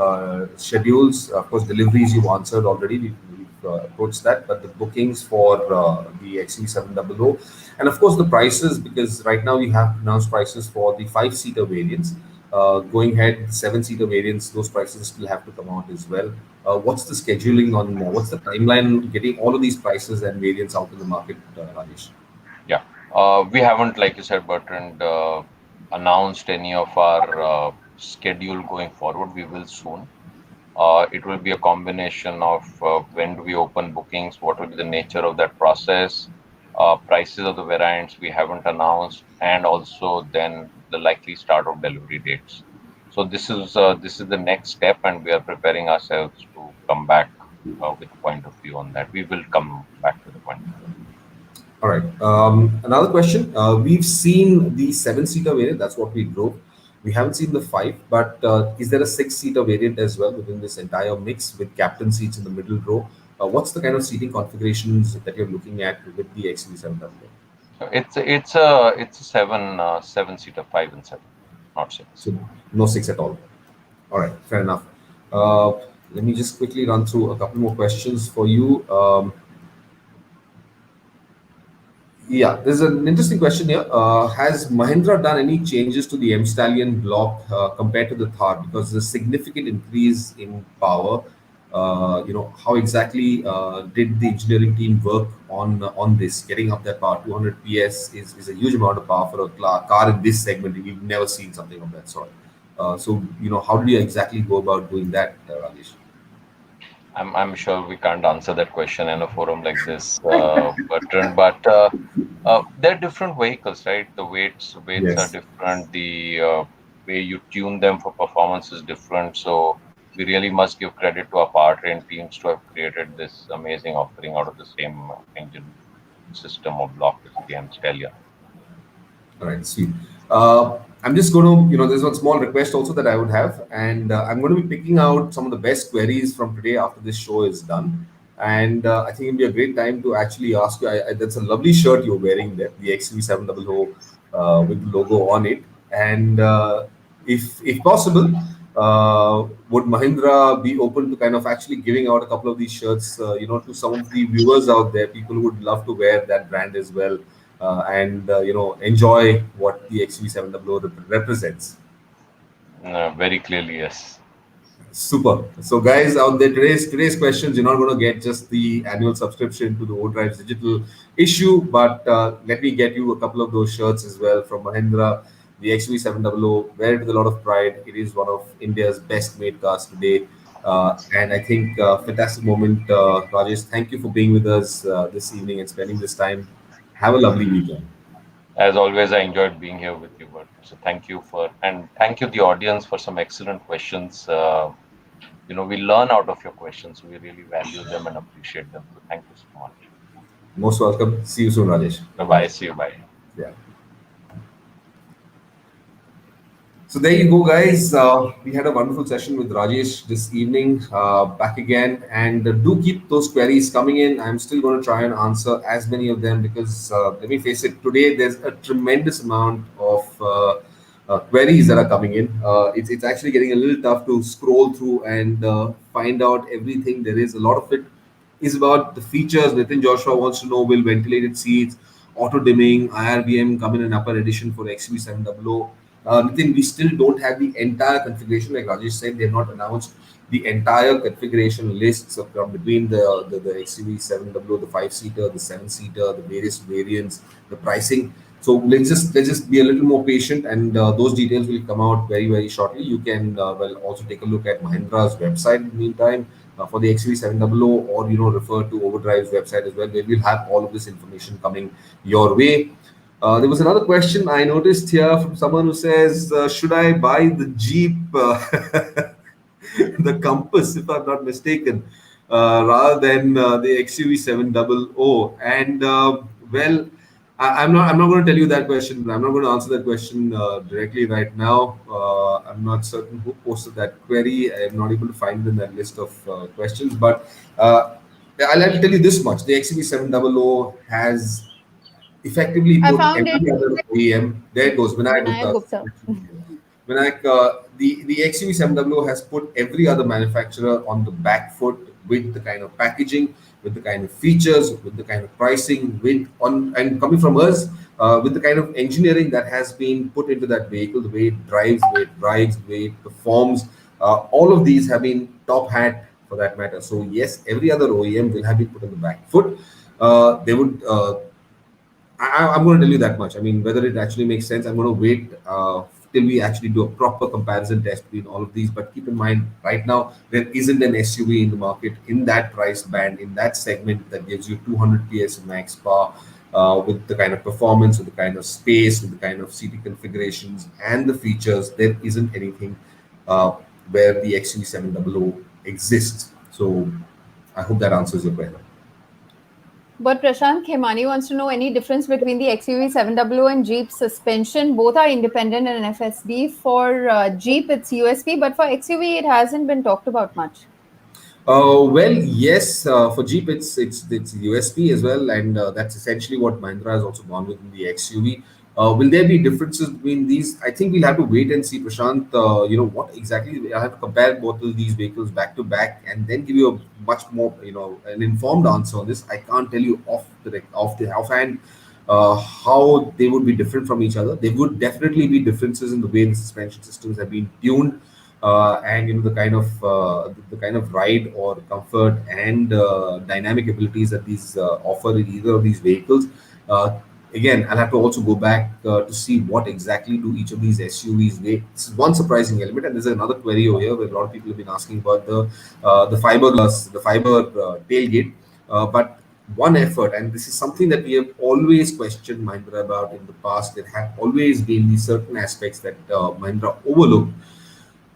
schedules. Of course, deliveries you've answered already. We've approached that, but the bookings for the XUV700, and of course the prices, because right now we have announced prices for the five-seater variants. Going ahead, seven-seater variants, those prices still have to come out as well. What's the scheduling on? What's the timeline getting all of these prices and variants out in the market, Rajesh? Yeah. We haven't, like you said, Bertrand, announced any of our schedule going forward. We will soon. It will be a combination of when do we open bookings, what will be the nature of that process, prices of the variants we haven't announced, and also then the likely start of delivery dates. So this is the next step, and we are preparing ourselves to come back with a point of view on that. We will come back to the point. All right. Another question. We've seen the seven-seater variant. That's what we drove. We haven't seen the five, but is there a six-seater variant as well within this entire mix with captain seats in the middle row? What's the kind of seating configurations that you're looking at with the XUV700? So it's a seven seater, 5 and 7, not six. So no six at all. All right, fair enough. Let me just quickly run through a couple more questions for you. Yeah, there's an interesting question here. Has Mahindra done any changes to the M Stallion block compared to the Thar? Because there's a significant increase in power. How exactly did the engineering team work on this? Getting up that power, 200 PS is a huge amount of power for a car in this segment. We've never seen something of that sort. How do you exactly go about doing that, Rajesh? I'm sure we can't answer that question in a forum like this, Bertrand, but they're different vehicles, right? The weights are Yes. different. The way you tune them for performance is different. So we really must give credit to our powertrain teams to have created this amazing offering out of the same engine system or block as the Stallion. All right, sweet. I'm just going to, there's one small request also that I would have, and I'm going to be picking out some of the best queries from today after this show is done. And I think it'll be a great time to actually ask you. That's a lovely shirt you're wearing there, the XUV700 with the logo on it. And if possible, would Mahindra be open to kind of actually giving out a couple of these shirts, to some of the viewers out there, people who would love to wear that brand as well, and enjoy what the XUV700 represents. Very clearly, yes. Super. So, guys out there, today's questions, you're not going to get just the annual subscription to the OVERDRIVE Digital issue, but let me get you a couple of those shirts as well from Mahindra. The XUV700, wear it with a lot of pride. It is one of India's best made cars today. And I think fantastic moment, Rajesh. Thank you for being with us this evening and spending this time. Have a lovely weekend. As always, I enjoyed being here with you, Bert. So thank you thank you the audience for some excellent questions. We learn out of your questions. We really value them and appreciate them. So thank you so much. Most welcome. See you soon, Rajesh. Bye-bye. See you. Bye. Yeah. So there you go, guys. We had a wonderful session with Rajesh this evening. Back again, and do keep those queries coming in. I'm still going to try and answer as many of them because let me face it, today there's a tremendous amount of queries that are coming in. It's actually getting a little tough to scroll through and find out everything there is. A lot of it is about the features. Nitin Joshua wants to know, will ventilated seats, auto dimming, IRBM come in an upper edition for XUV700? Nitin, we still don't have the entire configuration. Like Rajesh said, they have not announced the entire configuration lists of between the XUV700, the 5-seater, the 7-seater, the various variants, the pricing. So let's just be a little more patient, and those details will come out very, very shortly. You can also take a look at Mahindra's website in the meantime for the XUV700, or refer to OVERDRIVE's website as well, where we'll have all of this information coming your way. There was another question I noticed here from someone who says, should I buy the Jeep, the Compass, if I'm not mistaken, rather than the XUV700? And I'm not going to tell you that question. I'm not going to answer that question directly right now. I'm not certain who posted that query. I'm not able to find it in that list of questions. But I'll tell you this much: the XUV700 has effectively put every other OEM. There it goes. Vinayak, the XUV700 has put every other manufacturer on the back foot with the kind of packaging, with the kind of features, with the kind of pricing, and coming from us, with the kind of engineering that has been put into that vehicle, the way it drives, the way it rides, the way it performs. All of these have been top hat for that matter. So yes, every other OEM will have been put on the back foot. They would. I'm going to tell you that much. I mean, whether it actually makes sense, I'm going to wait till we actually do a proper comparison test between all of these. But keep in mind, right now, there isn't an SUV in the market in that price band, in that segment, that gives you 200 PS of max power with the kind of performance, with the kind of space, with the kind of seating configurations and the features. There isn't anything where the XUV700 exists. So I hope that answers your question. But Prashant Khemani wants to know any difference between the XUV700 and Jeep suspension. Both are independent and FSD. For Jeep, it's USP, but for XUV, it hasn't been talked about much. Well, yes, for Jeep, it's USP as well, and that's essentially what Mahindra has also gone with in the XUV. Will there be differences between these? I think we'll have to wait and see, Prashant. What exactly? I have to compare both of these vehicles back to back, and then give you a much more, an informed answer on this. I can't tell you off the offhand how they would be different from each other. There would definitely be differences in the way the suspension systems have been tuned, and the kind of ride or comfort and dynamic abilities that these offer in either of these vehicles. Again, I'll have to also go back to see what exactly do each of these SUVs weigh. This is one surprising element, and there's another query over here where a lot of people have been asking about the fiberglass, the fiber tailgate. But one effort, and this is something that we have always questioned Mahindra about in the past. There have always been these certain aspects that Mahindra overlooked.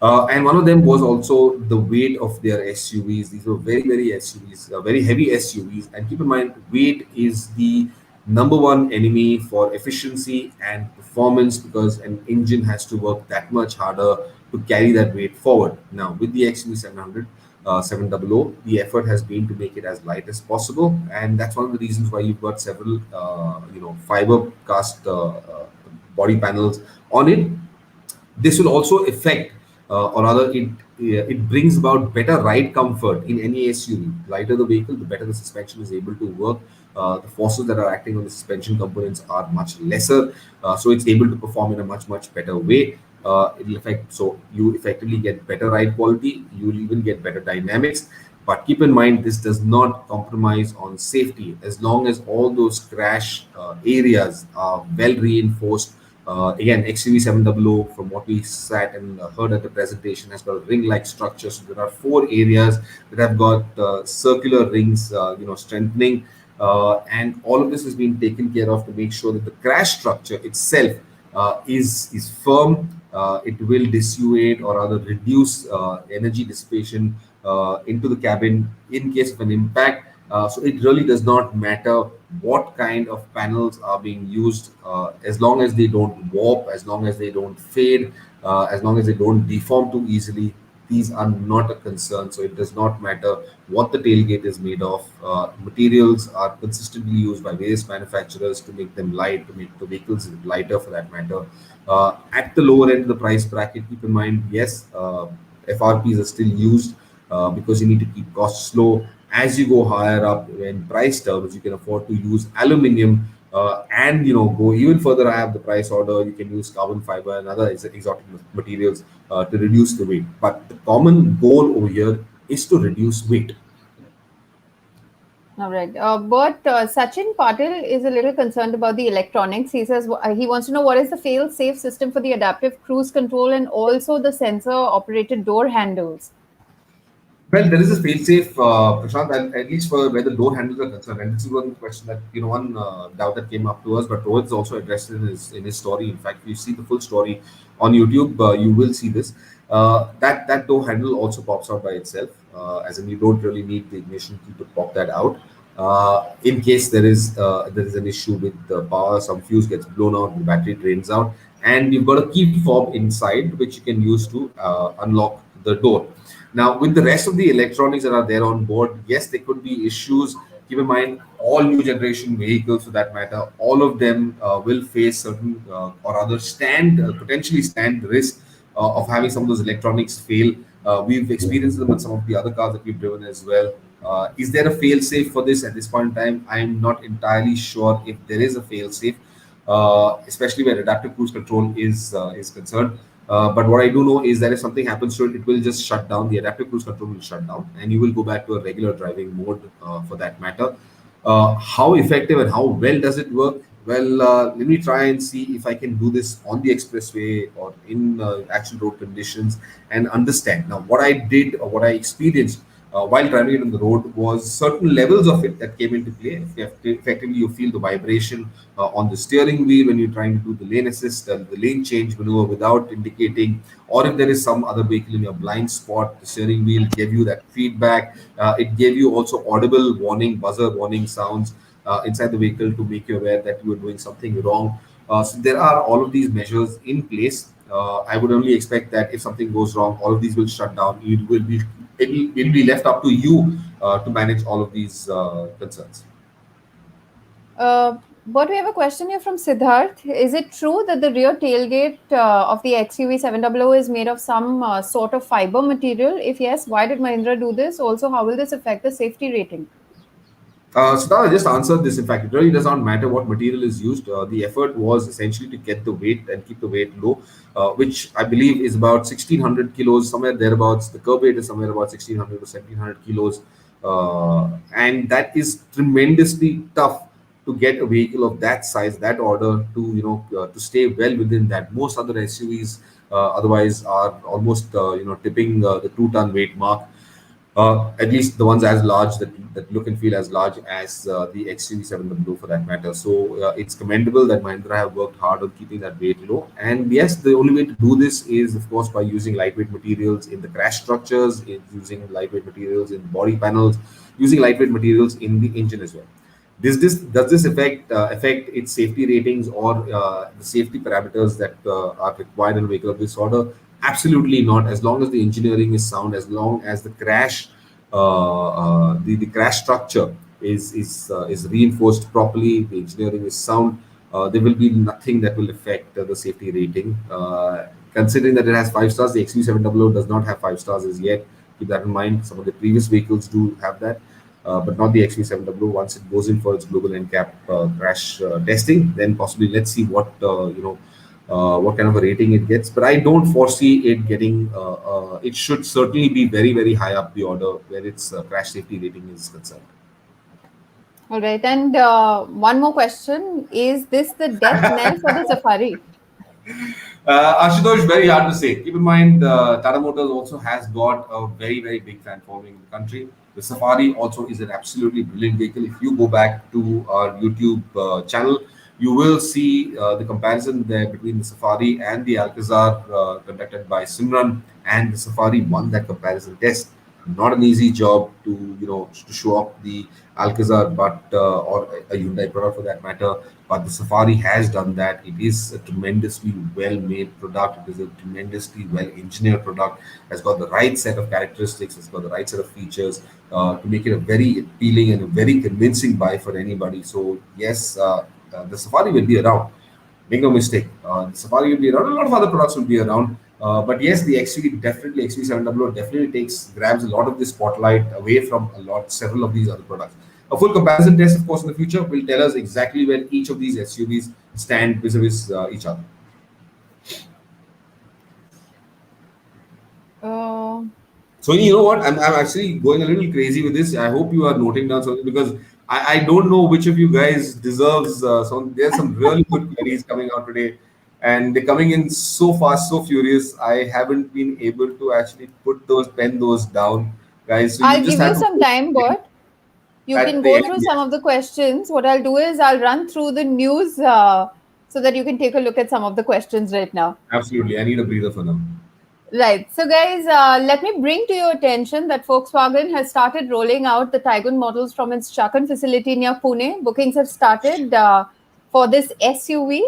And one of them was also the weight of their SUVs. These were very, very SUVs, very heavy SUVs. And keep in mind, weight is the number one enemy for efficiency and performance because an engine has to work that much harder to carry that weight forward. Now, with the XUV700, 700, the effort has been to make it as light as possible, and that's one of the reasons why you've got several, fiber cast body panels on it. This will also affect, or rather, it brings about better ride comfort in any SUV. Lighter the vehicle, the better the suspension is able to work. The forces that are acting on the suspension components are much lesser, so it's able to perform in a much better way. It'll affect, so you effectively get better ride quality. You'll even get better dynamics. But keep in mind, this does not compromise on safety as long as all those crash areas are well reinforced. Again, XUV700, from what we sat and heard at the presentation, has got a ring-like structure. So there are 4 areas that have got circular rings, strengthening, and all of this has been taken care of to make sure that the crash structure itself is firm. It will dissuade or rather reduce energy dissipation into the cabin in case of an impact. So it really does not matter what kind of panels are being used, as long as they don't warp, as long as they don't fade, as long as they don't deform too easily. These are not a concern. So it does not matter what the tailgate is made of. Materials are consistently used by various manufacturers to make them light, to make the vehicles lighter for that matter. At the lower end of the price bracket, keep in mind, yes, FRPs are still used because you need to keep costs low. As you go higher up in price terms, you can afford to use aluminium, and go even further. I have the price order. You can use carbon fiber and other exotic materials to reduce the weight. But the common goal over here is to reduce weight. All right. But Sachin Patil is a little concerned about the electronics. He says he wants to know what is the fail-safe system for the adaptive cruise control and also the sensor-operated door handles. Well, there is a fail-safe, Prashant, at least for where the door handles are concerned. And this is one question that, one doubt that came up to us, but Rohit's also addressed it in his story. In fact, if you see the full story on YouTube, you will see this. That door handle also pops out by itself, as in you don't really need the ignition key to pop that out. In case there is an issue with the power, some fuse gets blown out, the battery drains out, and you've got a key fob inside which you can use to unlock the door. Now, with the rest of the electronics that are there on board, yes, there could be issues. Keep in mind, all new generation vehicles, for that matter, all of them will face certain or other potentially stand the risk of having some of those electronics fail. We've experienced them on some of the other cars that we've driven as well. Is there a fail safe for this at this point in time? I'm not entirely sure if there is a fail safe, especially where adaptive cruise control is concerned. But what I do know is that if something happens to it, it will just shut down. The adaptive cruise control will shut down, and you will go back to a regular driving mode for that matter. How effective and how well does it work? Well, let me try and see if I can do this on the expressway or in actual road conditions and understand. Now, what I did or what I experienced while driving it on the road was certain levels of it that came into play. Effectively, you feel the vibration on the steering wheel when you're trying to do the lane assist, the lane change maneuver without indicating, or if there is some other vehicle in your blind spot, the steering wheel gave you that feedback. It gave you also audible warning, buzzer warning sounds inside the vehicle to make you aware that you are doing something wrong. So there are all of these measures in place. I would only expect that if something goes wrong, all of these will shut down. It will be left up to you to manage all of these concerns. But we have a question here from Siddharth. Is it true that the rear tailgate of the XUV700 is made of some sort of fiber material? If yes, why did Mahindra do this? Also, how will this affect the safety rating? So now I just answered this. In fact, it really does not matter what material is used. The effort was essentially to get the weight and keep the weight low, which I believe is about 1600 kilos, somewhere thereabouts. The curb weight is somewhere about 1600 to 1700 kilos. And that is tremendously tough to get a vehicle of that size, that order, to stay well within that. Most other SUVs otherwise are almost tipping the 2-ton weight mark. At least the ones as large that look and feel as large as the XUV700 for that matter. So it's commendable that Mahindra have worked hard on keeping that weight low. And yes, the only way to do this is, of course, by using lightweight materials in the crash structures, using lightweight materials in body panels, using lightweight materials in the engine as well. This does this affect its safety ratings or the safety parameters that are required in a vehicle of this order? Absolutely not. As long as the engineering is sound, as long as the crash structure is reinforced properly, the engineering is sound. There will be nothing that will affect the safety rating. Considering that it has 5 stars, the XUV700 does not have 5 stars as yet. Keep that in mind. Some of the previous vehicles do have that, but not the XV7W. Once it goes in for its global NCAP crash testing, then possibly let's see what kind of a rating it gets. But I don't foresee it getting. It should certainly be very very high up the order where its crash safety rating is concerned. All right, and one more question: is this the death knell for the Safari? Ashutosh, very hard to say. Keep in mind, Tata Motors also has got a very, very big fan following in the country. The Safari also is an absolutely brilliant vehicle. If you go back to our YouTube channel, you will see the comparison there between the Safari and the Alcazar conducted by Simran, and the Safari won that comparison test. Not an easy job to to show off the Alcazar, but or a Hyundai product for that matter. But the Safari has done that. It is a tremendously well-made product. It is a tremendously well-engineered product. Has got the right set of characteristics. It's got the right set of features to make it a very appealing and a very convincing buy for anybody. So yes, the Safari will be around. Make no mistake. The Safari will be around. A lot of other products will be around. But yes, the XV700 definitely grabs a lot of the spotlight away from several of these other products. A full comparison test, of course, in the future will tell us exactly where each of these SUVs stand vis-a-vis each other. So you know what? I'm actually going a little crazy with this. I hope you are noting down something because I don't know which of you guys deserves some. There's some really good queries coming out today, and they're coming in so fast, so furious. I haven't been able to actually pen those down, guys. So I'll you just give you have to some time, but you at can the go end. through some of the questions. What I'll do is I'll run through the news so that you can take a look at some of the questions right now. Absolutely, I need a breather for now. Right. So, guys, let me bring to your attention that Volkswagen has started rolling out the Taigun models from its Chakan facility near Pune. Bookings have started for this SUV.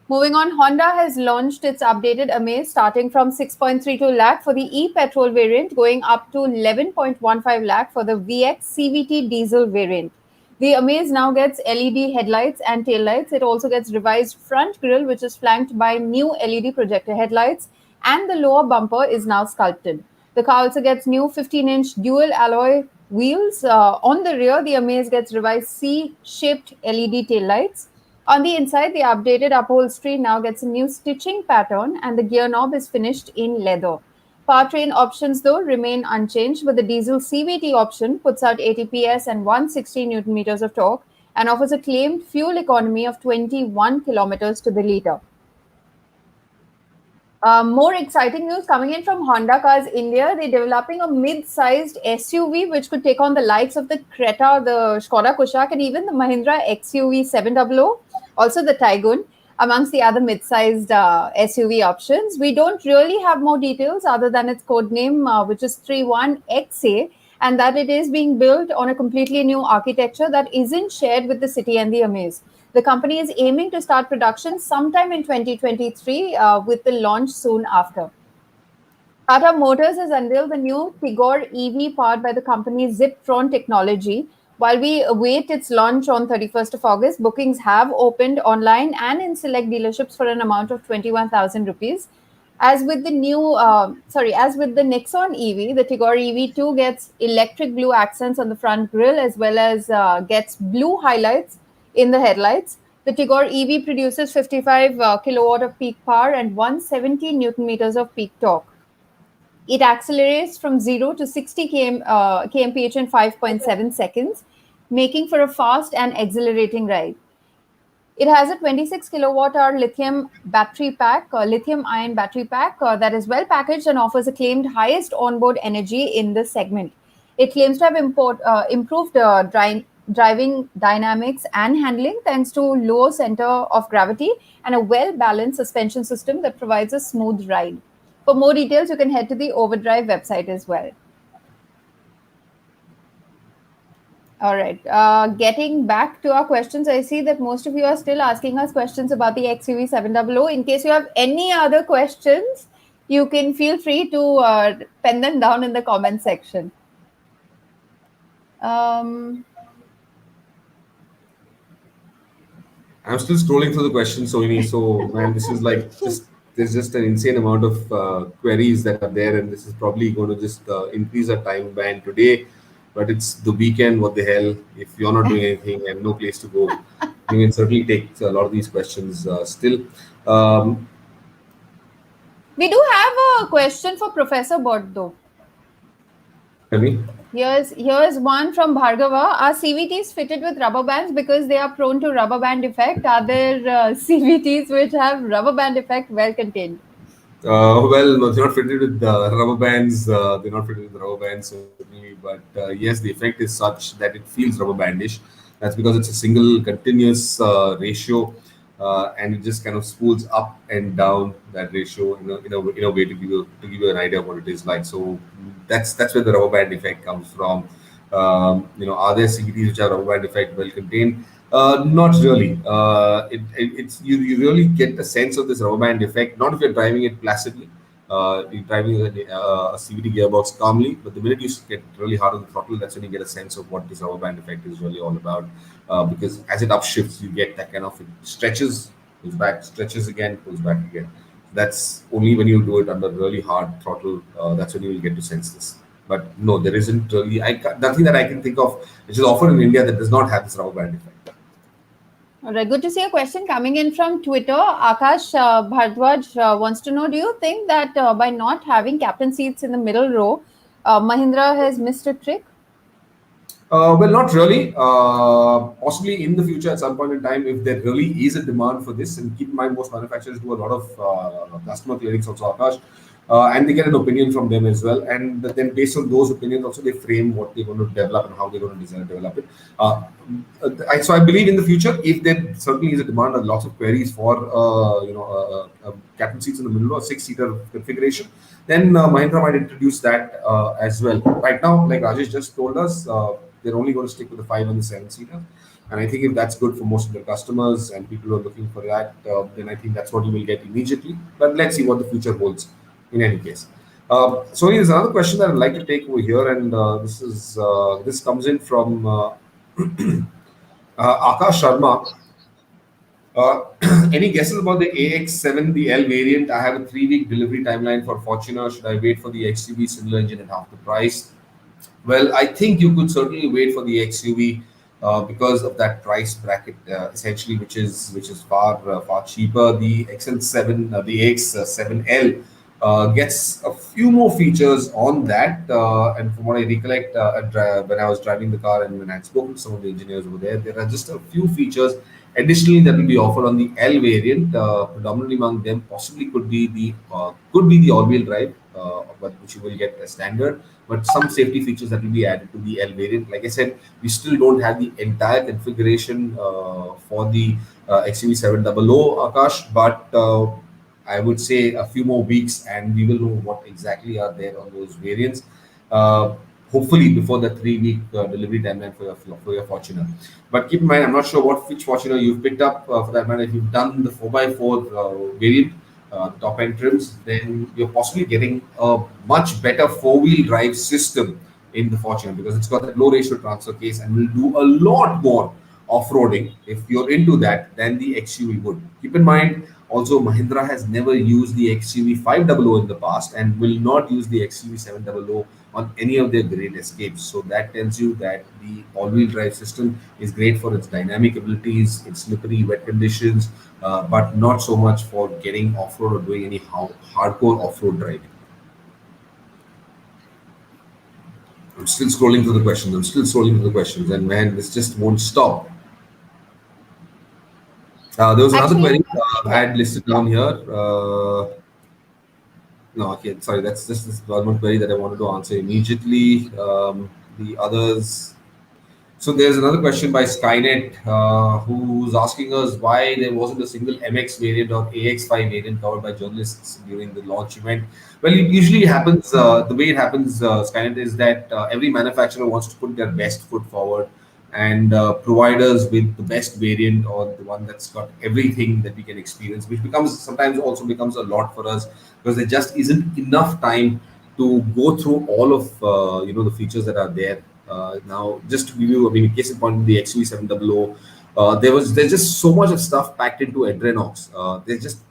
Moving on, Honda has launched its updated Amaze starting from 6.32 lakh for the e-petrol variant, going up to 11.15 lakh for the VX CVT diesel variant. The Amaze now gets LED headlights and taillights. It also gets revised front grille, which is flanked by new LED projector headlights, and the lower bumper is now sculpted. The car also gets new 15-inch dual alloy wheels. On the rear, the Amaze gets revised C-shaped LED taillights. On the inside, the updated upholstery now gets a new stitching pattern, and the gear knob is finished in leather. Powertrain options, though, remain unchanged, but the diesel CVT option puts out 80 PS and 160 Newton meters of torque and offers a claimed fuel economy of 21 kilometers to the liter. More exciting news coming in from Honda Cars India. They're developing a mid-sized SUV which could take on the likes of the Creta, the Skoda Kushaq, and even the Mahindra XUV700, also the Taigun, amongst the other mid-sized SUV options. We don't really have more details other than its code name, which is 31XA, and that it is being built on a completely new architecture that isn't shared with the City and the Amaze. The company is aiming to start production sometime in 2023 with the launch soon after. Tata Motors has unveiled the new Tigor EV powered by the company's Ziptron technology. While we await its launch on 31st of August, bookings have opened online and in select dealerships for an amount of 21,000 rupees. As with the Nexon EV, the Tigor EV2 gets electric blue accents on the front grille as well as gets blue highlights in the headlights. The Tigor EV produces 55 kilowatt of peak power and 170 Newton meters of peak torque. It accelerates from 0 to 60 kmph in 5.7 seconds, making for a fast and exhilarating ride. It has a 26 kilowatt hour lithium ion battery pack that is well packaged and offers a claimed highest onboard energy in the segment. It claims to have improved driving dynamics and handling thanks to low center of gravity and a well-balanced suspension system that provides a smooth ride. For more details, you can head to the OverDrive website as well. All right. Getting back to our questions, I see that most of you are still asking us questions about the XUV700. In case you have any other questions, you can feel free to pen them down in the comment section. I'm still scrolling through the questions, Sohini. So, man, this is like there's just an insane amount of queries that are there, and this is probably going to just increase our time ban today. But it's the weekend. What the hell? If you're not doing anything and no place to go, you can certainly take a lot of these questions still. We do have a question for Professor Bhatt, though. Tell me. Here's one from Bhargava. Are CVTs fitted with rubber bands because they are prone to rubber band effect? Are there CVTs which have rubber band effect well contained? Well, no, they're not fitted with rubber bands. They're not fitted with rubber bands, certainly. But yes, the effect is such that it feels rubber bandish. That's because it's a single continuous ratio, and it just kind of spools up and down that ratio in a way to give you an idea of what it is like. So that's where the rubber band effect comes from. Are there CVTs which have rubber band effect well contained? Not really. It's you really get a sense of this rubber band effect. Not if you're driving it placidly. You're driving a CVT gearbox calmly, but the minute you get really hard on the throttle, that's when you get a sense of what this rubber band effect is really all about. Because as it upshifts, you get that kind of, it stretches, pulls back, stretches again, pulls back again. That's only when you do it under really hard throttle. That's when you will get to sense this. But no, there isn't really. Nothing that I can think of which is offered in India that does not have this rubber band effect. All right, good to see a question coming in from Twitter. Akash Bhardwaj wants to know, do you think that by not having captain seats in the middle row, Mahindra has missed a trick? Well, not really. Possibly in the future at some point in time, if there really is a demand for this, and keep in mind most manufacturers do a lot of customer clearings also, Akash, and they get an opinion from them as well. And then based on those opinions also, they frame what they're going to develop and how they're going to design and develop it. So I believe in the future, if there certainly is a demand and lots of queries for captain seats in the middle or 6-seater configuration, then Mahindra might introduce that as well. Right now, like Rajesh just told us, they're only going to stick with the 5 and the 7-seater. And I think if that's good for most of their customers and people who are looking for that, then I think that's what you will get immediately. But let's see what the future holds in any case. So there's another question that I'd like to take over here, and this comes in from Akash Sharma. Any guesses about the AX7, the L variant? I have a 3-week delivery timeline for Fortuner. Should I wait for the XUV similar engine at half the price? Well, I think you could certainly wait for the XUV because of that price bracket, essentially, which is far cheaper. The XL7, the AX7L gets a few more features on that, and from what I recollect, when I was driving the car and when I had spoken to some of the engineers over there are just a few features additionally that will be offered on the L variant. Predominantly among them possibly could be the all-wheel drive, but which you will get as standard. But some safety features that will be added to the L variant. Like I said, we still don't have the entire configuration for the XUV700, Akash, but I would say a few more weeks and we will know what exactly are there on those variants. Hopefully before the 3-week delivery timeline for your Fortuner. But keep in mind, I'm not sure which Fortuner you've picked up for that matter. If you've done the 4x4 variant, the top end trims, then you're possibly getting a much better 4-wheel drive system in the Fortuner because it's got that low ratio transfer case and will do a lot more off-roading if you're into that than the XUV would. Keep in mind, also Mahindra has never used the XUV500 in the past and will not use the XUV700 on any of their great escapes. So that tells you that the all-wheel drive system is great for its dynamic abilities, its slippery, wet conditions, but not so much for getting off-road or doing any hardcore off-road driving. I'm still scrolling through the questions, and man, this just won't stop. There was another query I had listed down here. No, okay, sorry, that's just this one query that I wanted to answer immediately. the others. So there's another question by Skynet, who's asking us why there wasn't a single MX variant or AX5 variant covered by journalists during the launch event. Well, it usually happens, the way it happens, Skynet, is that every manufacturer wants to put their best foot forward and provide us with the best variant or the one that's got everything that we can experience, which becomes sometimes also becomes a lot for us because there just isn't enough time to go through all of the features that are there. Now, just to give you, I mean, case in point, the XUV700, there's just so much of stuff packed into Adrenox. There's just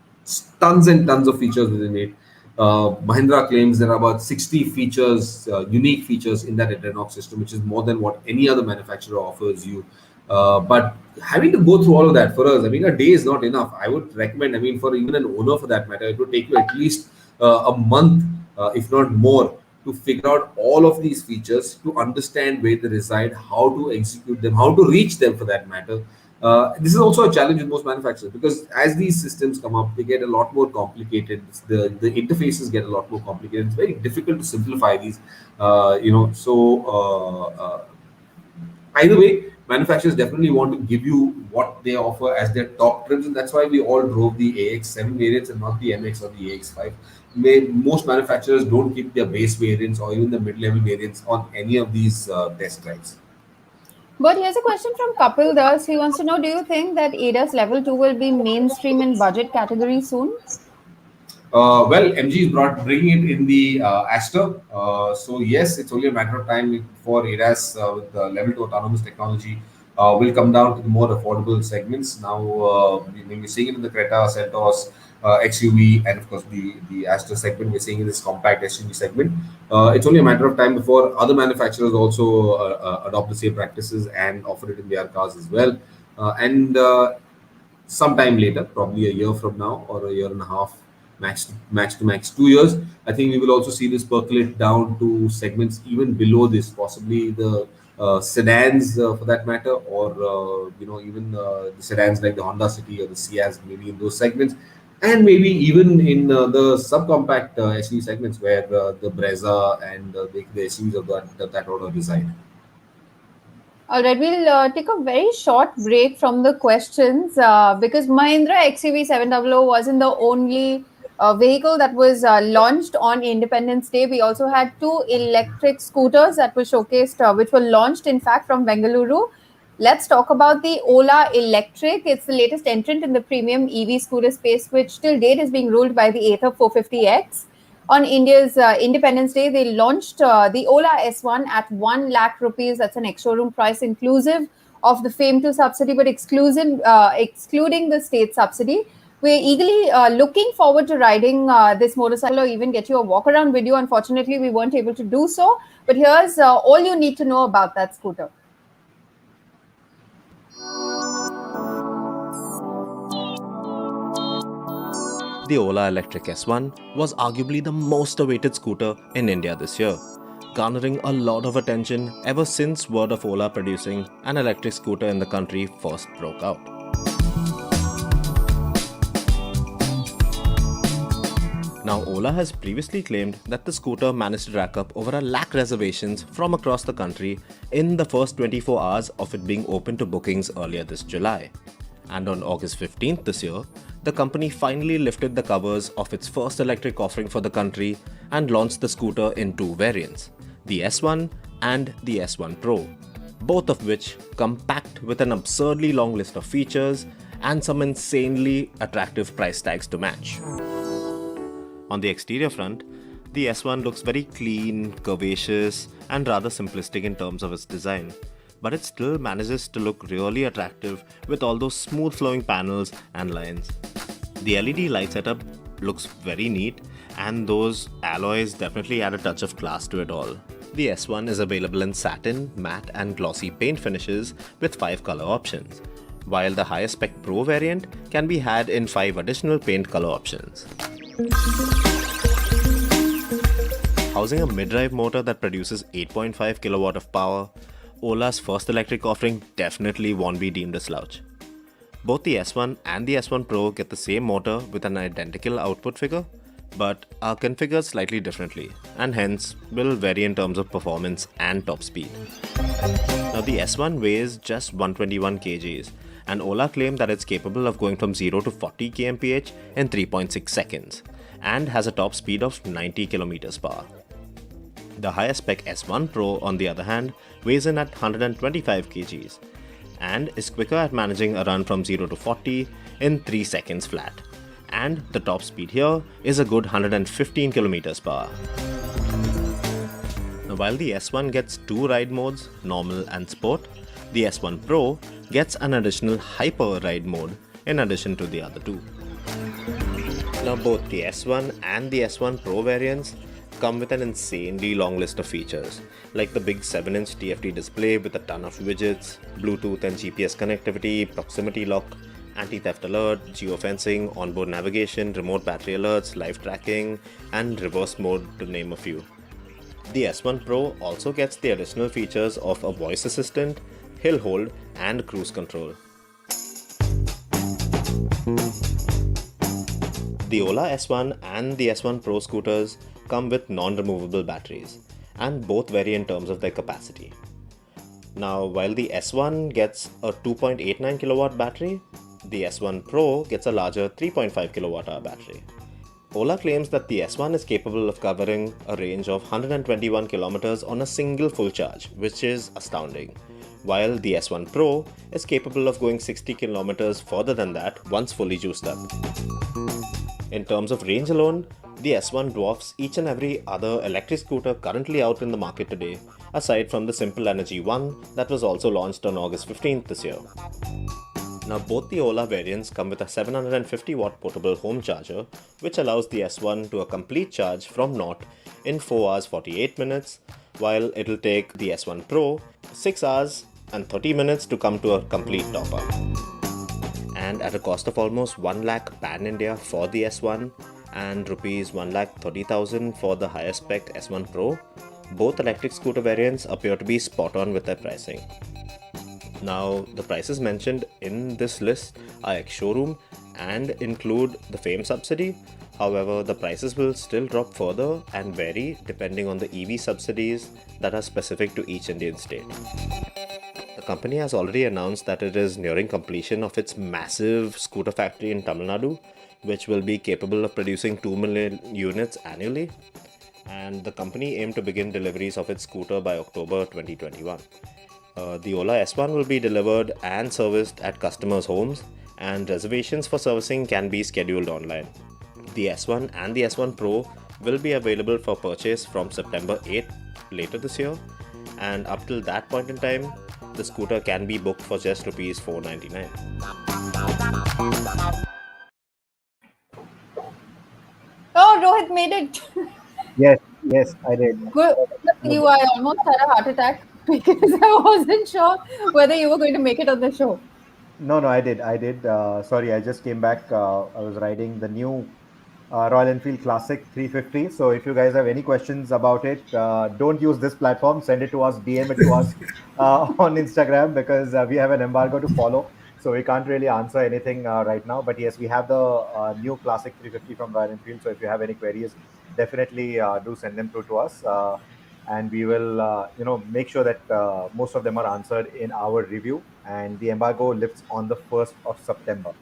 tons and tons of features within it. Mahindra claims there are about 60 features, unique features in that Adrenox system, which is more than what any other manufacturer offers you. But having to go through all of that for us, I mean, a day is not enough. I would recommend, I mean, for even an owner for that matter, it would take you at least a month, if not more, to figure out all of these features, to understand where they reside, how to execute them, how to reach them for that matter. This is also a challenge with most manufacturers because as these systems come up, they get a lot more complicated. The interfaces get a lot more complicated. It's very difficult to simplify these. Either way, manufacturers definitely want to give you what they offer as their top trims, and that's why we all drove the AX7 variants and not the MX or the AX5. Most manufacturers don't keep their base variants or even the mid-level variants on any of these test drives. But here's a question from Kapil Das. He wants to know, do you think that ADAS Level 2 will be mainstream in budget category soon? Well, MG is bringing it in the Aster. So yes, it's only a matter of time before ADAS with the level 2 autonomous technology will come down to the more affordable segments. Now, we're seeing it in the Creta, Seltos, XUV, and of course the Aster segment. We're seeing in this compact SUV segment. It's only a matter of time before other manufacturers also adopt the same practices and offer it in their cars as well. And sometime later, probably a year from now or a year and a half, max 2 years, I think we will also see this percolate down to segments even below this, possibly the sedans for that matter, or even the sedans like the Honda City or the Ciaz, maybe in those segments, and maybe even in the subcompact SUV segments where the Brezza and the SUVs of that order reside. All right, we'll take a very short break from the questions because Mahindra XUV700 wasn't the only vehicle that was launched on Independence Day. We also had two electric scooters that were showcased, which were launched, in fact, from Bengaluru. Let's talk about the Ola Electric. It's the latest entrant in the premium EV scooter space, which till date is being ruled by the Ather 450X. On India's Independence Day, they launched the Ola S1 at 1 lakh rupees. That's an ex-showroom price inclusive of the FAME 2 subsidy, but excluding the state subsidy. We're eagerly looking forward to riding this motorcycle or even get you a walk-around video. Unfortunately, we weren't able to do so. But here's all you need to know about that scooter. The Ola Electric S1 was arguably the most awaited scooter in India this year, garnering a lot of attention ever since word of Ola producing an electric scooter in the country first broke out. Now, Ola has previously claimed that the scooter managed to rack up over 1 lakh reservations from across the country in the first 24 hours of it being open to bookings earlier this July. And on August 15th this year, the company finally lifted the covers of its first electric offering for the country and launched the scooter in two variants, the S1 and the S1 Pro, both of which come packed with an absurdly long list of features and some insanely attractive price tags to match. On the exterior front, the S1 looks very clean, curvaceous, and rather simplistic in terms of its design, but it still manages to look really attractive with all those smooth flowing panels and lines. The LED light setup looks very neat, and those alloys definitely add a touch of class to it all. The S1 is available in satin, matte and glossy paint finishes with 5 color options, while the higher spec Pro variant can be had in 5 additional paint color options. Housing a mid-drive motor that produces 8.5 kW of power, Ola's first electric offering definitely won't be deemed a slouch. Both the S1 and the S1 Pro get the same motor with an identical output figure, but are configured slightly differently and hence will vary in terms of performance and top speed. Now the S1 weighs just 121 kgs and Ola claimed that it's capable of going from 0 to 40 kmph in 3.6 seconds and has a top speed of 90 km per hour. The higher spec S1 Pro, on the other hand, weighs in at 125 kgs and is quicker at managing a run from 0 to 40 in 3 seconds flat. And the top speed here is a good 115 km per hour. Now, while the S1 gets two ride modes, normal and sport, the S1 Pro gets an additional hyper ride mode in addition to the other two. Now both the S1 and the S1 Pro variants come with an insanely long list of features, like the big 7-inch TFT display with a ton of widgets, Bluetooth and GPS connectivity, proximity lock, anti-theft alert, geofencing, onboard navigation, remote battery alerts, live tracking, and reverse mode, to name a few. The S1 Pro also gets the additional features of a voice assistant, hill hold, and cruise control. The Ola S1 and the S1 Pro scooters come with non-removable batteries, and both vary in terms of their capacity. Now, while the S1 gets a 2.89 kilowatt battery, the S1 Pro gets a larger 3.5 kilowatt hour battery. Ola claims that the S1 is capable of covering a range of 121 kilometers on a single full charge, which is astounding, while the S1 Pro is capable of going 60 kilometers further than that once fully juiced up. In terms of range alone, the S1 dwarfs each and every other electric scooter currently out in the market today, aside from the Simple Energy 1 that was also launched on August 15th this year. Now both the Ola variants come with a 750 watt portable home charger, which allows the S1 to a complete charge from naught in 4 hours 48 minutes, while it'll take the S1 Pro 6 hours and 30 minutes to come to a complete top up. And at a cost of almost 1 lakh pan-India for the S1 and rupees 1,30,000 for the higher spec S1 Pro, both electric scooter variants appear to be spot on with their pricing. Now, the prices mentioned in this list are ex-showroom and include the FAME subsidy. However, the prices will still drop further and vary depending on the EV subsidies that are specific to each Indian state. The company has already announced that it is nearing completion of its massive scooter factory in Tamil Nadu, which will be capable of producing 2 million units annually. And the company aimed to begin deliveries of its scooter by October 2021. The Ola S1 will be delivered and serviced at customers' homes, and reservations for servicing can be scheduled online. The S1 and the S1 Pro will be available for purchase from September 8th later this year, and up till that point in time, the scooter can be booked for just Rs 499. Oh, Rohit made it. Yes, I did. Good. I almost had a heart attack because I wasn't sure whether you were going to make it on the show. No, I did. Sorry, I just came back. I was riding the new Royal Enfield Classic 350. So if you guys have any questions about it, don't use this platform. Send it to us, DM it to us on Instagram, because we have an embargo to follow. So we can't really answer anything right now. But yes, we have the new Classic 350 from Royal Enfield. So if you have any queries, definitely do send them through to us. And we will, make sure that most of them are answered in our review. And the embargo lifts on the 1st of September.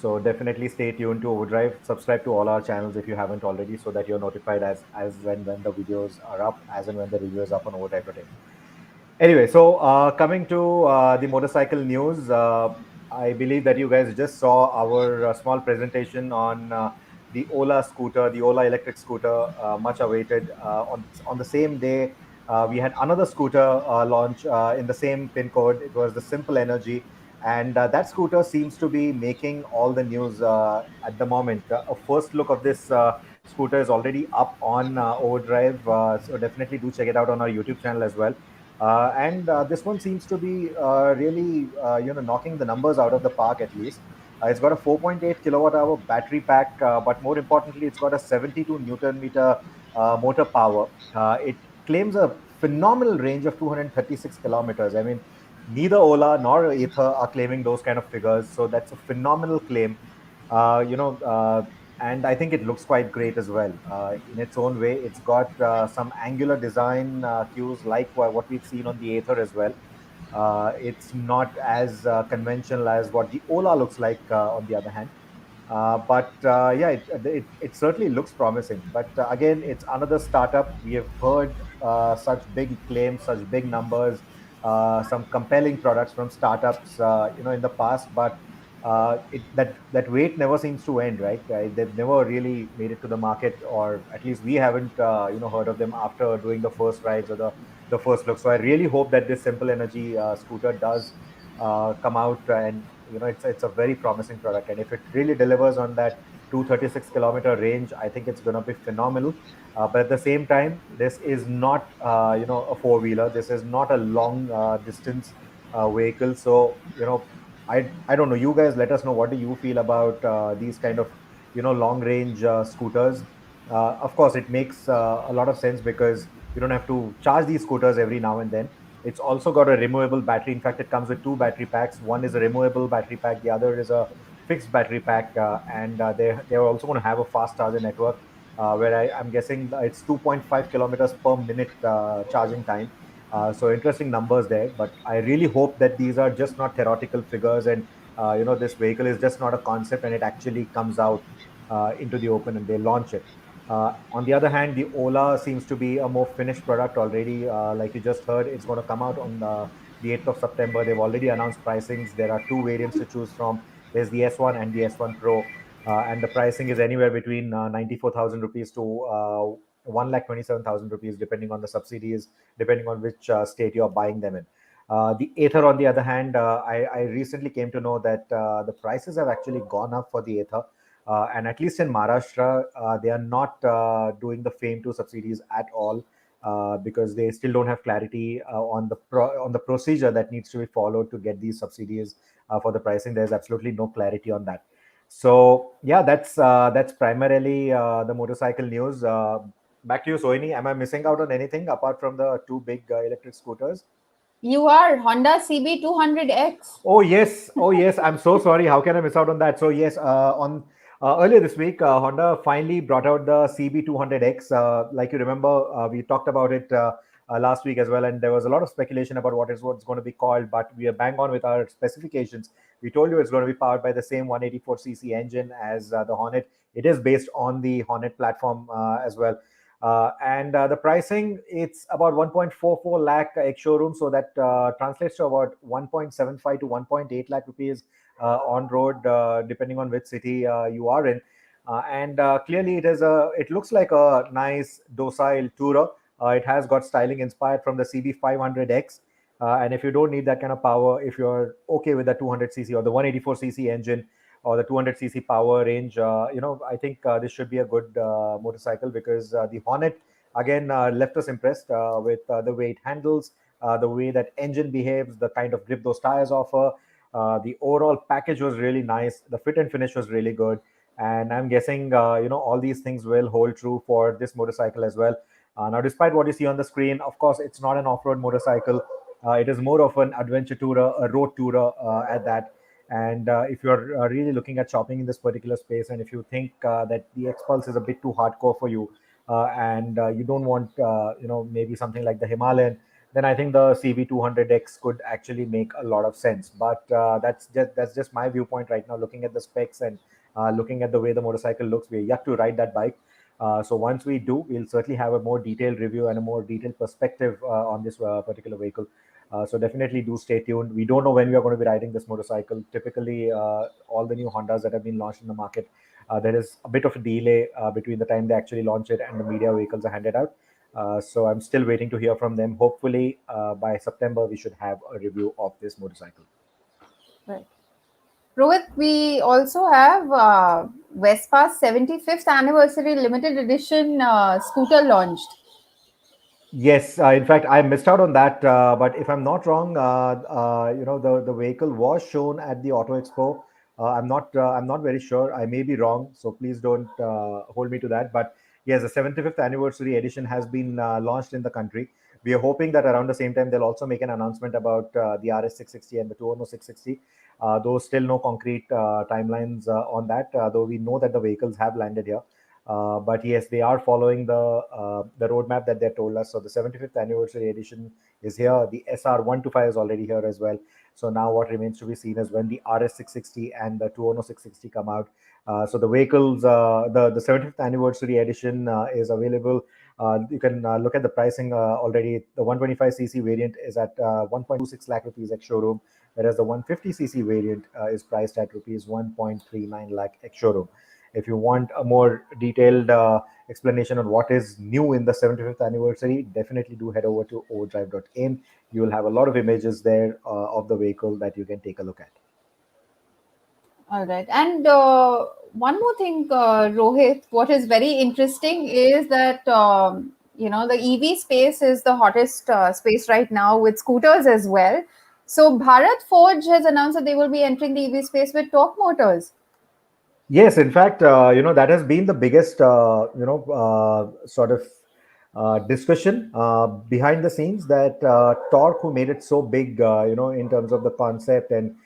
So definitely stay tuned to Overdrive. Subscribe to all our channels if you haven't already, so that you're notified as when the videos are up, as and when the review is up on Overdrive today. Anyway, so coming to the motorcycle news, I believe that you guys just saw our small presentation on the Ola scooter, the Ola electric scooter, much awaited. On the same day, we had another scooter launch in the same pin code. It was the Simple Energy. And that scooter seems to be making all the news at the moment. A first look of this scooter is already up on Overdrive, so definitely do check it out on our YouTube channel as well. And this one seems to be really, knocking the numbers out of the park at least. It's got a 4.8 kilowatt hour battery pack, but more importantly, it's got a 72 Newton meter motor power. It claims a phenomenal range of 236 kilometers. I mean, neither Ola nor Ather are claiming those kind of figures, so that's a phenomenal claim. and I think it looks quite great as well. In its own way, it's got some angular design cues like what we've seen on the Ather as well. It's not as conventional as what the Ola looks like, on the other hand. But yeah, it certainly looks promising. But again, it's another startup. We have heard such big claims, such big numbers, some compelling products from startups, in the past. But that wait never seems to end, right? They've never really made it to the market, or at least we haven't, heard of them after doing the first rides or the first look. So I really hope that this simple energy scooter does come out, and it's a very promising product. And if it really delivers on that 236-kilometer range, I think it's going to be phenomenal. But at the same time, this is not a four-wheeler. This is not a long distance vehicle. So I don't know, you guys let us know, what do you feel about these kind of long range scooters. Of course, it makes a lot of sense because you don't have to charge these scooters every now and then. It's also got a removable battery. In fact, it comes with two battery packs. One is a removable battery pack, the other is a fixed battery pack, and they're also going to have a fast charger network, where I'm guessing it's 2.5 kilometers per minute charging time. So interesting numbers there. But I really hope that these are just not theoretical figures, and this vehicle is just not a concept, and it actually comes out into the open and they launch it. On the other hand, the Ola seems to be a more finished product already. Like you just heard, it's going to come out on the 8th of September. They've already announced pricings. There are two variants to choose from. There's the S1 and the S1 Pro, and the pricing is anywhere between 94,000 rupees to 1,27,000 rupees, depending on the subsidies, depending on which state you're buying them in. The Ather, on the other hand, I recently came to know that the prices have actually gone up for the Ather. And at least in Maharashtra, they are not doing the FAME 2 subsidies at all, because they still don't have clarity on the procedure that needs to be followed to get these subsidies for the pricing. There's absolutely no clarity on that. So yeah, that's primarily the motorcycle news. Back to you, Sohini. Am I missing out on anything apart from the two big electric scooters? You are Honda CB200X. Oh yes, oh yes. I'm so sorry. How can I miss out on that? So yes, on earlier this week, Honda finally brought out the CB200X. Like you remember, we talked about it last week as well, and there was a lot of speculation about what's going to be called. But we are bang on with our specifications. We told you it's going to be powered by the same 184cc engine as the Hornet. It is based on the Hornet platform as well. And the pricing, it's about 1.44 lakh ex showroom, so that translates to about 1.75 to 1.8 lakh rupees on road, depending on which city you are in. And clearly, it looks like a nice docile tourer. It has got styling inspired from the CB500X. And if you don't need that kind of power, if you're okay with the 200cc or the 184cc engine, or the 200cc power range, I think this should be a good motorcycle, because the Hornet again left us impressed with the way it handles, the way that engine behaves, the kind of grip those tires offer. The overall package was really nice. The fit and finish was really good, and I'm guessing all these things will hold true for this motorcycle as well. Now, despite what you see on the screen, of course, it's not an off-road motorcycle. It is more of an adventure tourer, a road tourer at that. And if you're really looking at shopping in this particular space, and if you think that the X Pulse is a bit too hardcore for you, and you don't want, maybe something like the Himalayan, then I think the CB200X could actually make a lot of sense. But that's just my viewpoint right now, looking at the specs and looking at the way the motorcycle looks. We're yet to ride that bike. So once we do, we'll certainly have a more detailed review and a more detailed perspective on this particular vehicle. So definitely do stay tuned. We don't know when we are going to be riding this motorcycle. Typically, all the new Hondas that have been launched in the market, there is a bit of a delay between the time they actually launch it and the media vehicles are handed out. So I'm still waiting to hear from them. Hopefully, by September, we should have a review of this motorcycle. Right. Rohit, we also have Vespa's 75th anniversary limited edition scooter launched. Yes, in fact, I missed out on that. But if I'm not wrong, the vehicle was shown at the Auto Expo. I'm not very sure. I may be wrong, so please don't hold me to that. But yes, the 75th anniversary edition has been launched in the country. We are hoping that around the same time they'll also make an announcement about the RS 660 and the 210 660. though still no concrete timelines on that, though we know that the vehicles have landed here. But yes, they are following the roadmap that they told us. So the 75th anniversary edition is here. The SR125 is already here as well. So now what remains to be seen is when the RS660 and the 20660 come out. So the vehicles, the 75th anniversary edition is available. You can look at the pricing already. The 125cc variant is at 1.26 lakh rupees ex showroom, whereas the 150cc variant is priced at rupees 1.39 lakh ex showroom. If you want a more detailed explanation on what is new in the 75th anniversary, definitely do head over to overdrive.in. You will have a lot of images there of the vehicle that you can take a look at. All right. And one more thing, Rohit, what is very interesting is that, the EV space is the hottest space right now with scooters as well. So Bharat Forge has announced that they will be entering the EV space with Torque Motors. Yes, in fact, that has been the biggest, sort of discussion behind the scenes, that Torque, who made it so big, in terms of the concept, and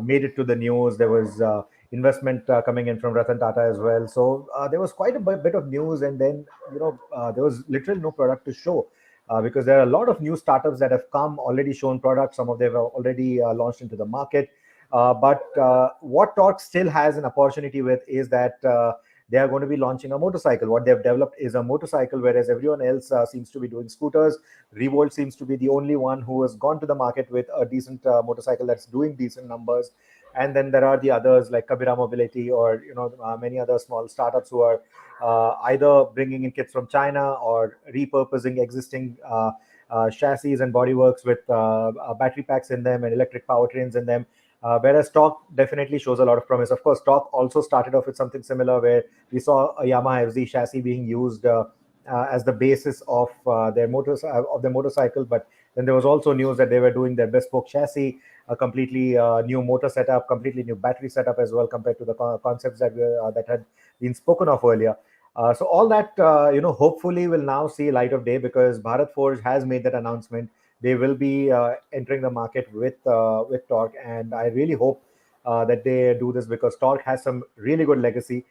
made it to the news. There was investment coming in from Ratan Tata as well. So there was quite a bit of news, and then, there was literally no product to show. Because there are a lot of new startups that have come, already shown products. Some of them have already launched into the market. But what Torque still has an opportunity with is that they are going to be launching a motorcycle. What they've developed is a motorcycle, whereas everyone else seems to be doing scooters. Revolt seems to be the only one who has gone to the market with a decent motorcycle that's doing decent numbers. And then there are the others like Kabira Mobility, or many other small startups who are either bringing in kits from China or repurposing existing chassis and bodyworks with battery packs in them and electric powertrains in them. Whereas Torque definitely shows a lot of promise. Of course, Torque also started off with something similar, where we saw a Yamaha FZ chassis being used as the basis of their motorcycle. But then there was also news that they were doing their bespoke chassis, a completely new motor setup, completely new battery setup as well, compared to the concepts that had been spoken of earlier. So all that, hopefully will now see light of day, because Bharat Forge has made that announcement. They will be entering the market with Torque, and I really hope that they do this, because Torque has some really good legacy.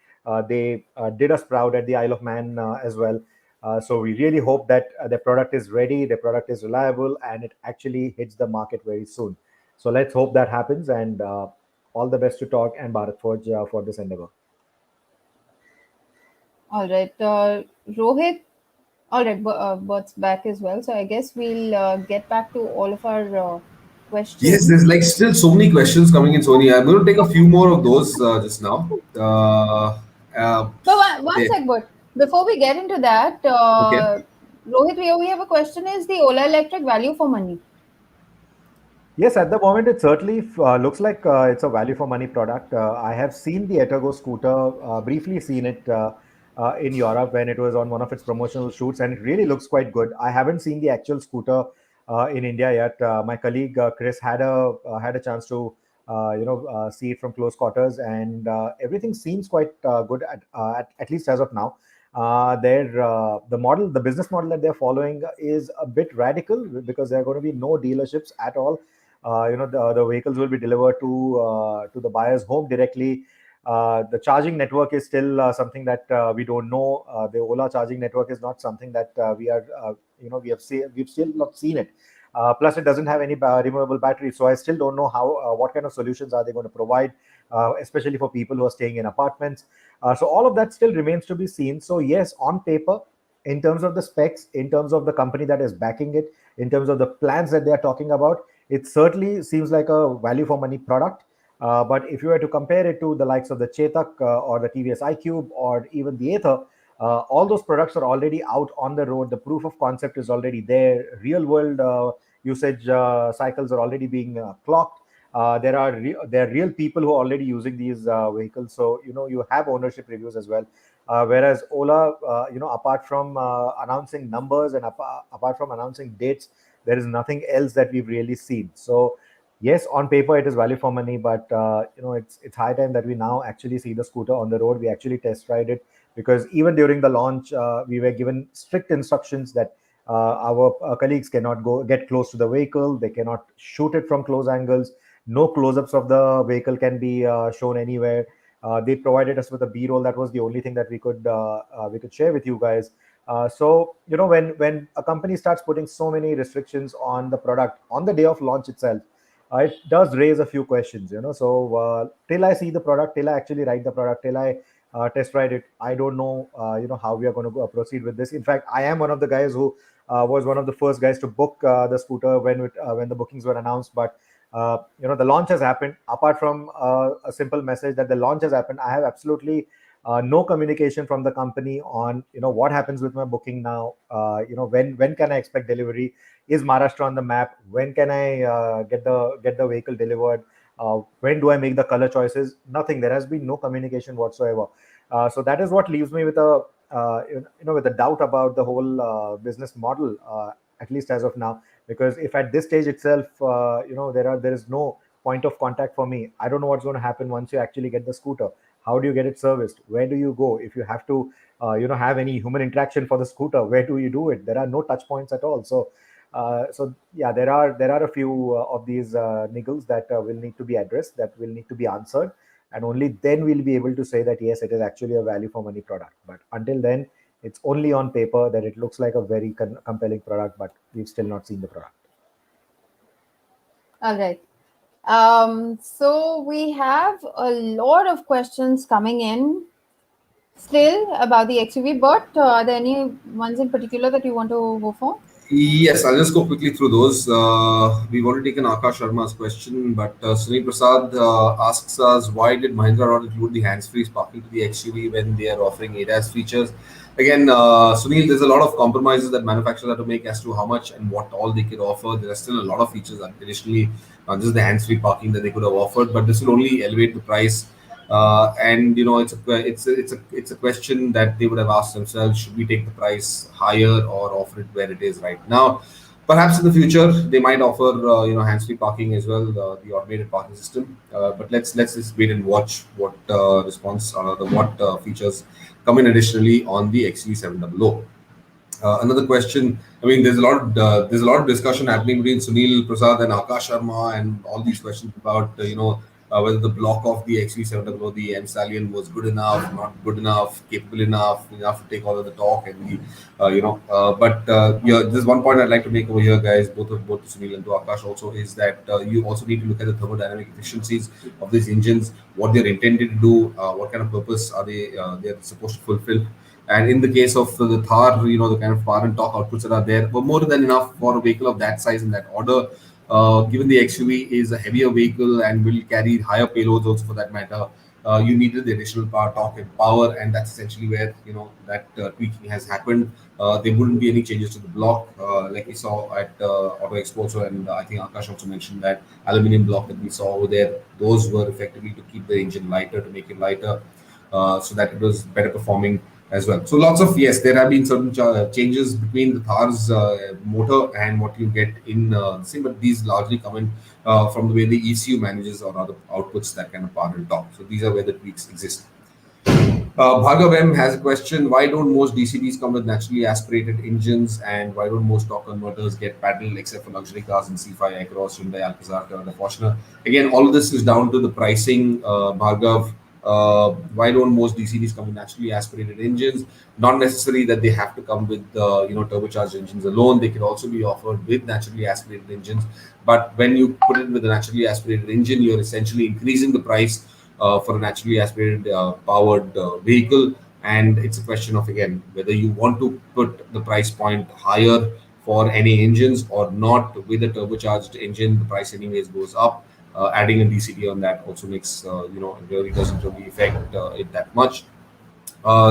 They did us proud at the Isle of Man as well. So we really hope that their product is ready, their product is reliable, and it actually hits the market very soon. So let's hope that happens, and all the best to Torque and Bharat Forge for this endeavor. All right. Rohit, all right, Bert's back as well. So I guess we'll get back to all of our Yes, questions. there's like still so many questions coming in, Sony. I'm going to take a few more of those just now. But one Yeah. sec, but before we get into that, Okay. Rohit, we have a question: is the Ola Electric value for money? Yes, at the moment, it certainly looks like it's a value for money product. I have seen the Etago scooter, briefly seen it in Europe when it was on one of its promotional shoots, and it really looks quite good. I haven't seen the actual scooter in India yet. My colleague Chris had a chance to see it from close quarters, and everything seems quite good at least as of now. The business model that they're following is a bit radical, because there are going to be no dealerships at all. The vehicles will be delivered to the buyer's home directly. The charging network is still something that we don't know. The Ola charging network is not something that we've still not seen it. Plus, it doesn't have any removable batteries, so I still don't know how what kind of solutions are they going to provide, especially for people who are staying in apartments. So all of that still remains to be seen. So yes, on paper, in terms of the specs, in terms of the company that is backing it, in terms of the plans that they are talking about, it certainly seems like a value for money product. But if you were to compare it to the likes of the Chetak or the TVS iQube or even the Ather, all those products are already out on the road. The proof of concept is already there. Real world usage cycles are already being clocked. There are real people who are already using these vehicles, so you have ownership reviews as well. Whereas Ola, apart from announcing numbers and apart from announcing dates, there is nothing else that we've really seen. So yes, on paper it is value for money, but it's high time that we now actually see the scooter on the road. We actually test ride it, because even during the launch, we were given strict instructions that our colleagues cannot get close to the vehicle. They cannot shoot it from close angles. No close-ups of the vehicle can be shown anywhere. They provided us with a B-roll. That was the only thing that we could share with you guys. So when a company starts putting so many restrictions on the product on the day of launch itself, it does raise a few questions. So till I see the product, till I actually ride the product, till I test ride it, I don't know how we are going to proceed with this. In fact, I am one of the guys who was one of the first guys to book the scooter when the bookings were announced. But the launch has happened. Apart from a simple message that the launch has happened, I have absolutely no communication from the company on what happens with my booking now. When can I expect delivery? Is Maharashtra on the map? When can I get the vehicle delivered? When do I make the color choices? Nothing. There has been no communication whatsoever. So that is what leaves me with a doubt about the whole business model, at least as of now. Because if at this stage itself, there is no point of contact for me, I don't know what's going to happen once you actually get the scooter. How do you get it serviced? Where do you go if you have to have any human interaction for the scooter? Where do you do it? There are no touch points at all. So yeah, there are a few of these niggles that will need to be addressed, that will need to be answered, and only then we'll be able to say that yes, it is actually a value for money product. But until then, it's only on paper that it looks like a very compelling product, but we've still not seen the product. All right. So we have a lot of questions coming in still about the XUV, but are there any ones in particular that you want to go for? Yes, I'll just go quickly through those. We've already taken Akash Sharma's question, but Sunil Prasad asks us, why did Mahindra not include the hands-free sparking to the XUV when they are offering ADAS features? Again, Sunil, there's a lot of compromises that manufacturers have to make as to how much and what all they could offer. There are still a lot of features additionally, not just the hands-free parking that they could have offered, but this will only elevate the price. And it's a question that they would have asked themselves: should we take the price higher or offer it where it is right now? Perhaps in the future they might offer hands-free parking as well, the automated parking system. But let's just wait and watch what response or what features come in additionally on the XUV700. Another question. I mean, there's a lot of discussion happening between Sunil Prasad and Akash Sharma, and all these questions about whether the block of the XUV700, the M Stallion, was good enough, not good enough, capable enough to take all of the talk and yeah, there's one point I'd like to make over here, guys, both to Sunil and to Akash also, is that you also need to look at the thermodynamic efficiencies of these engines, what they're intended to do, what kind of purpose are they're supposed to fulfill. And in the case of the Thar, the kind of power and torque outputs that are there were more than enough for a vehicle of that size and that order. Given the XUV is a heavier vehicle and will carry higher payloads also for that matter, you needed the additional power, torque, and power, and that's essentially where that tweaking has happened. There wouldn't be any changes to the block, like we saw at Auto Expo also, and I think Akash also mentioned that aluminium block that we saw over there. Those were effectively to keep the engine lighter, to make it lighter, so that it was better performing as well. So lots of, yes, there have been certain changes between the Thar's motor and what you get in the same, but these largely come in from the way the ECU manages or other outputs that kind of power and torque. So these are where the tweaks exist. Bhargav M has a question: why don't most DCTs come with naturally aspirated engines, and why don't most torque converters get paddle except for luxury cars in C5, Acros, Hyundai, Alcazar, Toyota, Fortuner? Again, all of this is down to the pricing, Bhargav. Why don't most DCTs come with naturally aspirated engines? Not necessarily that they have to come with turbocharged engines alone. They can also be offered with naturally aspirated engines. But when you put it with a naturally aspirated engine, you're essentially increasing the price for a naturally aspirated powered vehicle. And it's a question of, again, whether you want to put the price point higher for any engines or not. With a turbocharged engine, the price anyways goes up. Adding a DCT on that also makes, really doesn't really affect it that much.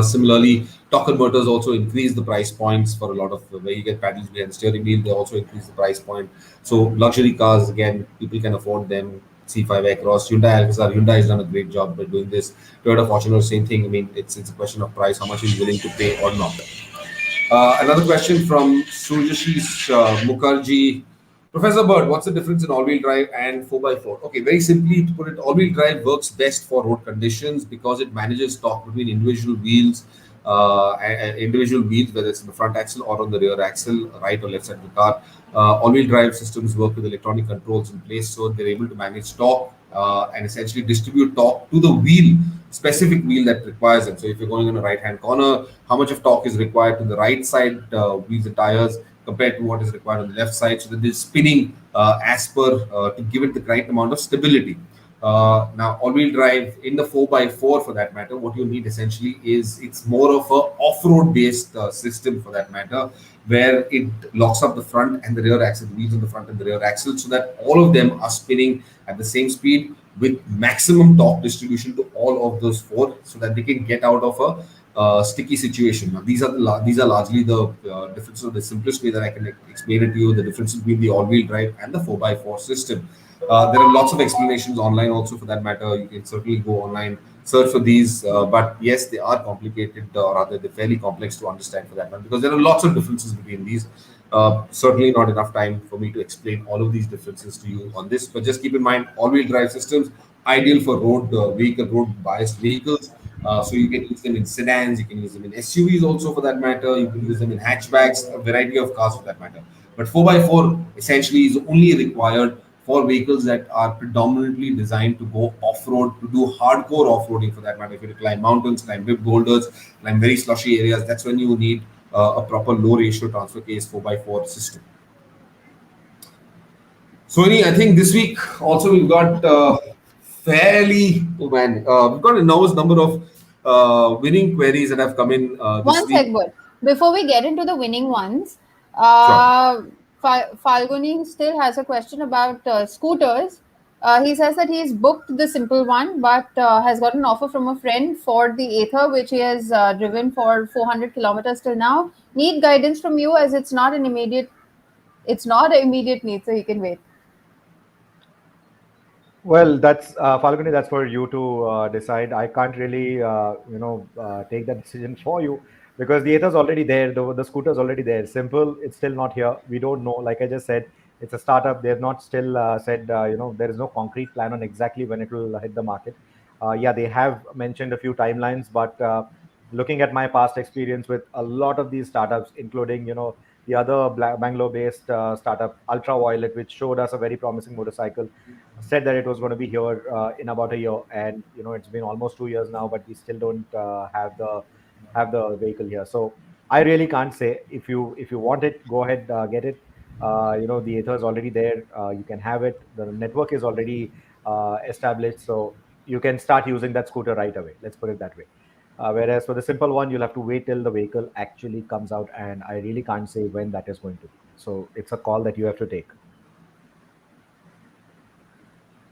Similarly, torque converters also increase the price points for a lot of where you get paddles behind the steering wheel. They also increase the price point. So luxury cars, again, people can afford them. C5 Across, Hyundai Alcazar. Hyundai has done a great job by doing this. Toyota Fortuner, same thing. I mean, it's a question of price. How much are you willing to pay or not? Another question from Surjashish Mukherjee. Professor Bird, what's the difference in all-wheel drive and 4x4? Okay, very simply to put it, all-wheel drive works best for road conditions because it manages torque between individual wheels individual wheels, whether it's in the front axle or on the rear axle, right or left side of the car. All-wheel drive systems work with electronic controls in place, so they're able to manage torque and essentially distribute torque to the wheel, specific wheel that requires them. So if you're going on a right-hand corner, how much of torque is required to the right side wheels and tires compared to what is required on the left side, so that they're spinning as per to give it the right amount of stability. Now, all-wheel drive in the 4x4 for that matter, what you need essentially is it's more of a off-road based system for that matter, where it locks up the front and the rear axle, the wheels on the front and the rear axle, so that all of them are spinning at the same speed with maximum torque distribution to all of those four, so that they can get out of a sticky situation. Now, these are largely the differences, of the simplest way that I can explain it to you, the difference between the all-wheel drive and the 4x4 system. There are lots of explanations online also for that matter. You can certainly go online, search for these. But yes, they are complicated, or rather, they're fairly complex to understand for that matter, because there are lots of differences between these. Certainly not enough time for me to explain all of these differences to you on this. But just keep in mind, all-wheel drive systems, ideal for road biased vehicles. So you can use them in sedans, you can use them in SUVs also for that matter, you can use them in hatchbacks, a variety of cars for that matter. But 4x4 essentially is only required for vehicles that are predominantly designed to go off-road, to do hardcore off-roading for that matter. If you climb mountains, climb big boulders, climb very slushy areas, that's when you need a proper low ratio transfer case 4x4 system. So, I think this week also we've got we've got an enormous number of winning queries that have come in this One week. sec, but before we get into the winning ones, Sure. Falguni still has a question about scooters. He says that he's booked the simple one, but has got an offer from a friend for the Ather, which he has driven for 400 kilometers till now. Need guidance from you, as it's not an immediate need, so he can wait. Well, that's Falguni. That's for you to decide. I can't really, take that decision for you because the Ather's already there. The scooter's already there. Simple. It's still not here. We don't know. Like I just said, it's a startup. They've not still said. There is no concrete plan on exactly when it will hit the market. Yeah, they have mentioned a few timelines, but looking at my past experience with a lot of these startups, including the other Bangalore-based startup Ultraviolet, which showed us a very promising motorcycle, said that it was going to be here in about a year, and it's been almost 2 years now, but we still don't have the vehicle here. So I really can't say. If you want it, go ahead, get it. The Ather is already there. You can have it. The network is already established, so you can start using that scooter right away. Let's put it that way. Whereas for the simple one, you'll have to wait till the vehicle actually comes out, and I really can't say when that is going to be. So it's a call that you have to take.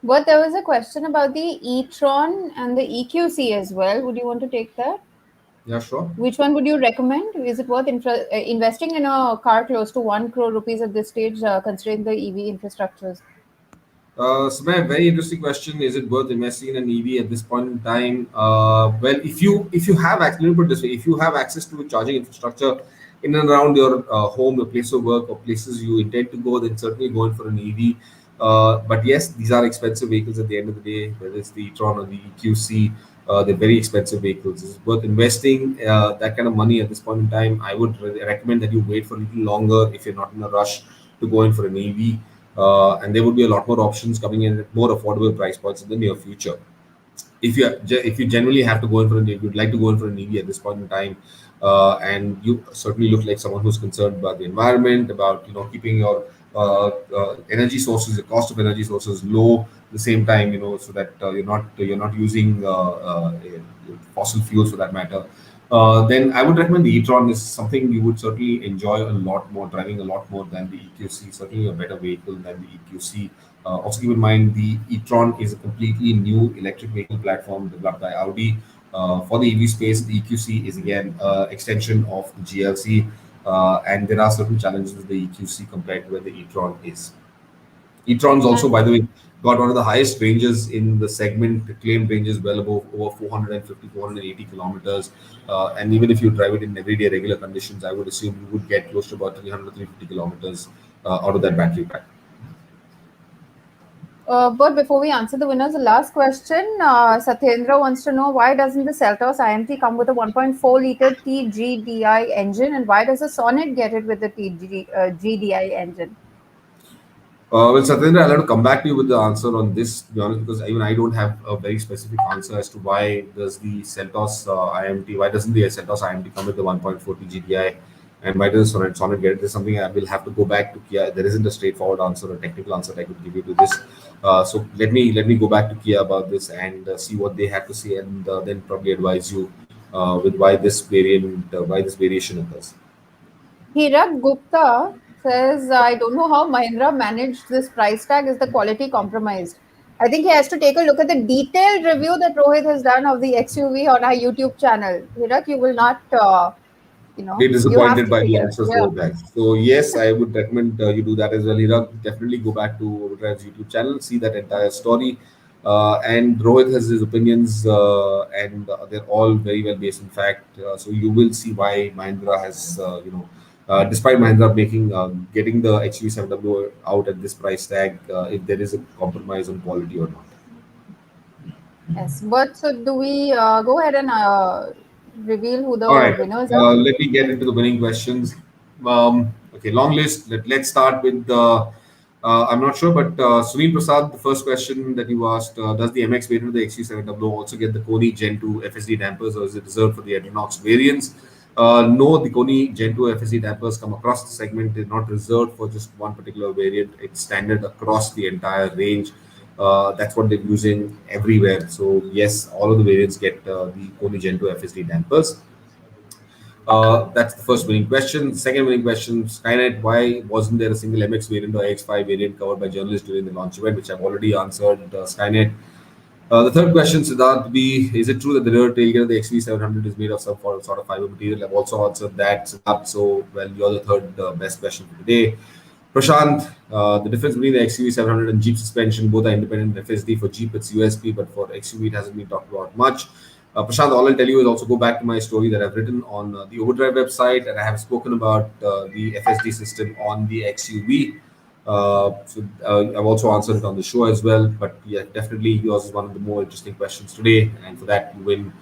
But there was a question about the e-tron and the EQC as well. Would you want to take that? Yeah, sure. Which one would you recommend? Is it worth investing in a car close to 1 crore rupees at this stage, considering the EV infrastructures? So, my very interesting question: is it worth investing in an EV at this point in time? Well, if you have access, let me put it this way: if you have access to charging infrastructure in and around your home, your place of work, or places you intend to go, then certainly go in for an EV. But yes, these are expensive vehicles at the end of the day, whether it's the e-tron or the EQC. They're very expensive vehicles. It's worth investing that kind of money at this point in time. I would recommend that you wait for a little longer if you're not in a rush to go in for an EV. And there would be a lot more options coming in at more affordable price points in the near future. If you generally have to go in for an EV, you'd like to go in for an EV at this point in time, and you certainly look like someone who's concerned about the environment, about keeping your energy sources, the cost of energy sources low at the same time, so that you're not using fossil fuels for that matter. Then I would recommend the e-tron. Is something you would certainly enjoy a lot more, driving a lot more than the EQC. Certainly a better vehicle than the EQC. Also keep in mind the e-tron is a completely new electric vehicle platform developed by Audi. For the EV space, the EQC is again extension of the GLC, and there are certain challenges with the EQC compared to where the e-tron is. E-trons also, by the way, got one of the highest ranges in the segment. The claimed range is well above over 450, 480 kilometers. And even if you drive it in everyday regular conditions, I would assume you would get close to about 300, 350 kilometers out of that battery pack. But before we answer the winners, the last question, Satyendra wants to know why doesn't the Seltos IMT come with a 1.4 liter TGDI engine, and why does the Sonnet get it with the GDI engine? Well, Satyendra, I'll have to come back to you with the answer on this, to be honest, because even I don't have a very specific answer as to why does the Seltos IMT, why doesn't the Seltos IMT come with the 1.4 GDI, and why does Sonnet get it? This is something I will have to go back to Kia. There isn't a straightforward answer or technical answer I could give you to this. So let me go back to Kia about this and see what they have to say, and then probably advise you with why this variation occurs. Hirak Gupta says, I don't know how Mahindra managed this price tag. Is the quality compromised? I think he has to take a look at the detailed review that Rohit has done of the XUV on our YouTube channel. Hirak, you will not, Be you have disappointed to by see the it. answers Yeah. over that. So yes, I would recommend you do that as well. Hira, definitely go back to Overdrive's YouTube channel, see that entire story. And Rohit has his opinions, and they're all very well based. In fact, so you will see why Mahindra has, despite Mahindra getting the XUV700 out at this price tag, if there is a compromise on quality or not. Yes. But so do we go ahead and reveal who All the right, winners are? let me get into the winning questions. Okay, long list. Let's start with the. I'm not sure, but Sunil Prasad, the first question that you asked, does the MX variant of the XC700 also get the Koni Gen 2 FSD dampers, or is it reserved for the Adrenox variants? No, the Koni Gen 2 FSD dampers come across the segment. They're not reserved for just one particular variant. It's standard across the entire range. That's what they're using everywhere. So yes, all of the variants get the Koni Gen 2 FSD dampers. That's the first winning question. Second winning question, Skynet, why wasn't there a single MX variant or X5 variant covered by journalists during the launch event, which I've already answered, Skynet. The third question, Siddharth B, is it true that the rear tailgate of the XV700 is made of some sort of fiber material? I've also answered that, Siddharth. So, well, you're the third best question for today. Prashant, the difference between the XUV700 and Jeep suspension, both are independent FSD. For Jeep, it's USP, but for XUV, it hasn't been talked about much. Prashant, all I'll tell you is also go back to my story that I've written on the Overdrive website, and I have spoken about the FSD system on the XUV. I've also answered it on the show as well. But yeah, definitely yours is one of the more interesting questions today, and for that you win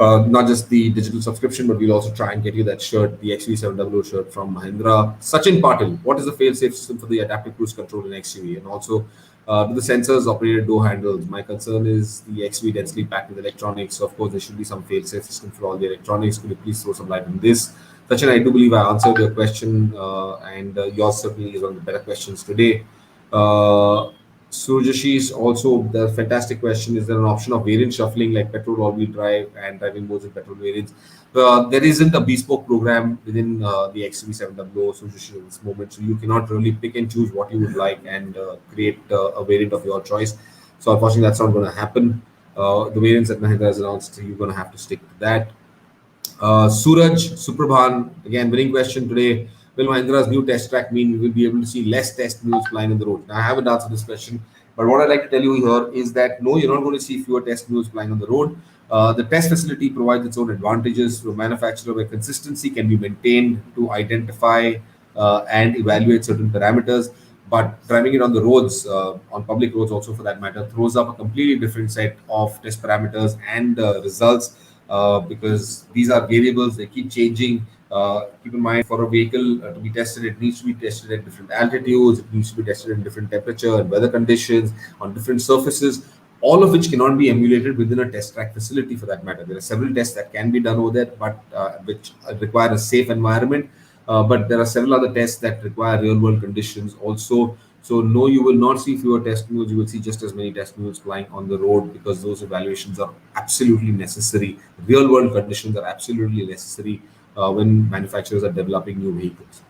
not just the digital subscription, but we'll also try and get you that shirt, the XV700 shirt from Mahindra. Sachin Patil, what is the fail-safe system for the adaptive cruise control in XUV? And also, do the sensors operate door handles? My concern is the XUV densely packed with electronics. So, of course, there should be some fail-safe system for all the electronics. Could you please throw some light on this? Sachin, I do believe I answered your question, and yours certainly is one of the better questions today. Surjashi's also the fantastic question: is there an option of variant shuffling like petrol all-wheel drive and driving modes in petrol variants? There isn't a bespoke program within the XUV700 Surjashi at this moment, so you cannot really pick and choose what you would like and create a variant of your choice. So unfortunately, that's not going to happen. The variants that Mahindra has announced, you're going to have to stick to that. Suraj Suprabhan, again, winning question today. Will Mahindra's new test track mean we will be able to see less test mules flying on the road? Now, I haven't answered this question, but what I'd like to tell you here is that no, you're not going to see fewer test mules flying on the road. The test facility provides its own advantages to a manufacturer where consistency can be maintained to identify and evaluate certain parameters. But driving it on the roads, on public roads also for that matter, throws up a completely different set of test parameters and results because these are variables, they keep changing. Keep in mind, for a vehicle to be tested, it needs to be tested at different altitudes, it needs to be tested in different temperature and weather conditions, on different surfaces, all of which cannot be emulated within a test track facility for that matter. There are several tests that can be done over there, but which require a safe environment. But there are several other tests that require real world conditions also. So no, you will not see fewer test mules. You will see just as many test mules flying on the road because those evaluations are absolutely necessary. Real world conditions are absolutely necessary when manufacturers are developing new vehicles.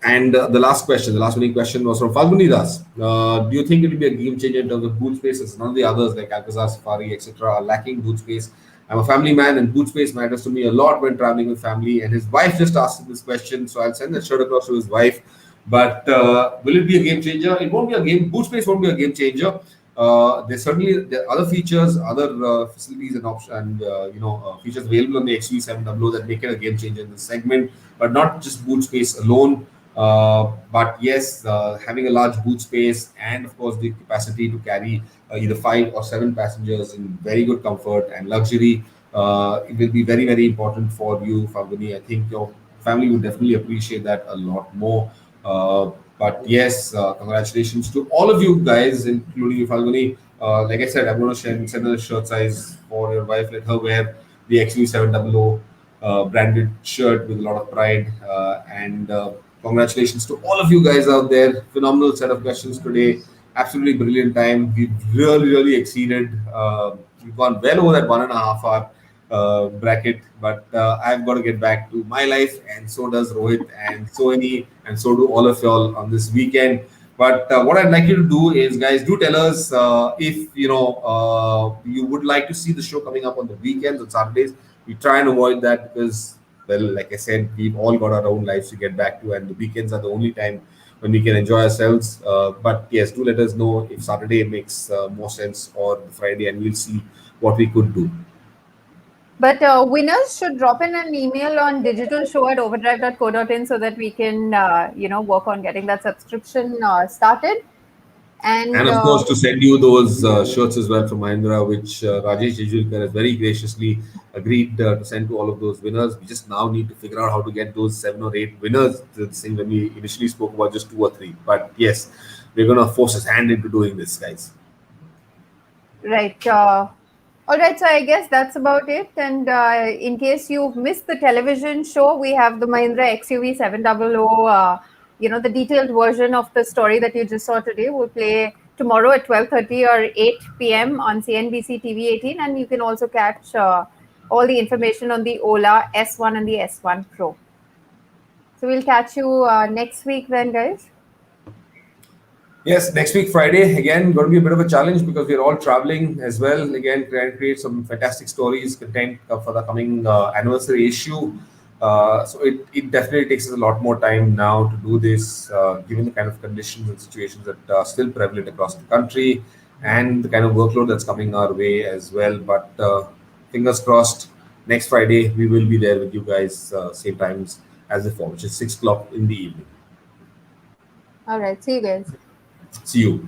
And the last question, the last winning question was from Falguni Das. Do you think it will be a game changer in terms of boot spaces? None of the others like Alcazar, Safari, etc. are lacking boot space. I'm a family man and boot space matters to me a lot when traveling with family. And his wife just asked him this question, so I'll send that shirt across to his wife. But will it be a game changer? It won't be a game. Boot space won't be a game changer. There are other features, other facilities and options, and features available on the XUV700 that make it a game changer in this segment, but not just boot space alone. But yes, having a large boot space and of course the capacity to carry either 5 or 7 passengers in very good comfort and luxury, it will be very, very important for you, Falguni. I think your family would definitely appreciate that a lot more. But yes, congratulations to all of you guys, including you, Falguni. Like I said, I'm going to send a shirt size for your wife. Let her wear the XUV700 branded shirt with a lot of pride. And congratulations to all of you guys out there. Phenomenal set of questions today. Absolutely brilliant time. We've really, really exceeded. We've gone well over that 1.5 hour bracket, but I've got to get back to my life, and so does Rohit, and so any, and so do all of y'all on this weekend. But what I'd like you to do is, guys, do tell us if you would like to see the show coming up on the weekends on Saturdays. We try and avoid that because, well, like I said, we've all got our own lives to get back to, and the weekends are the only time when we can enjoy ourselves. But yes, do let us know if Saturday makes more sense or Friday, and we'll see what we could do. But winners should drop in an email on digitalshow@overdrive.co.in so that we can, work on getting that subscription started. And of course, to send you those shirts as well from Mahindra, which Rajesh Jejurikar has very graciously agreed to send to all of those winners. We just now need to figure out how to get those 7 or 8 winners. The thing when we initially spoke about just 2 or 3. But yes, we're going to force his hand into doing this, guys. Right. All right, so I guess that's about it. And in case you've missed the television show, we have the Mahindra XUV700. The detailed version of the story that you just saw today will play tomorrow at 12:30 or 8 p.m. on CNBC TV 18. And you can also catch all the information on the Ola S1 and the S1 Pro. So we'll catch you next week then, guys. Yes, next week, Friday, again, going to be a bit of a challenge because we're all traveling as well. Again, trying to create some fantastic stories, content for the coming anniversary issue. So it definitely takes us a lot more time now to do this, given the kind of conditions and situations that are still prevalent across the country and the kind of workload that's coming our way as well. But fingers crossed, next Friday, we will be there with you guys, same times as before, which is 6 o'clock in the evening. All right, see you guys. See you.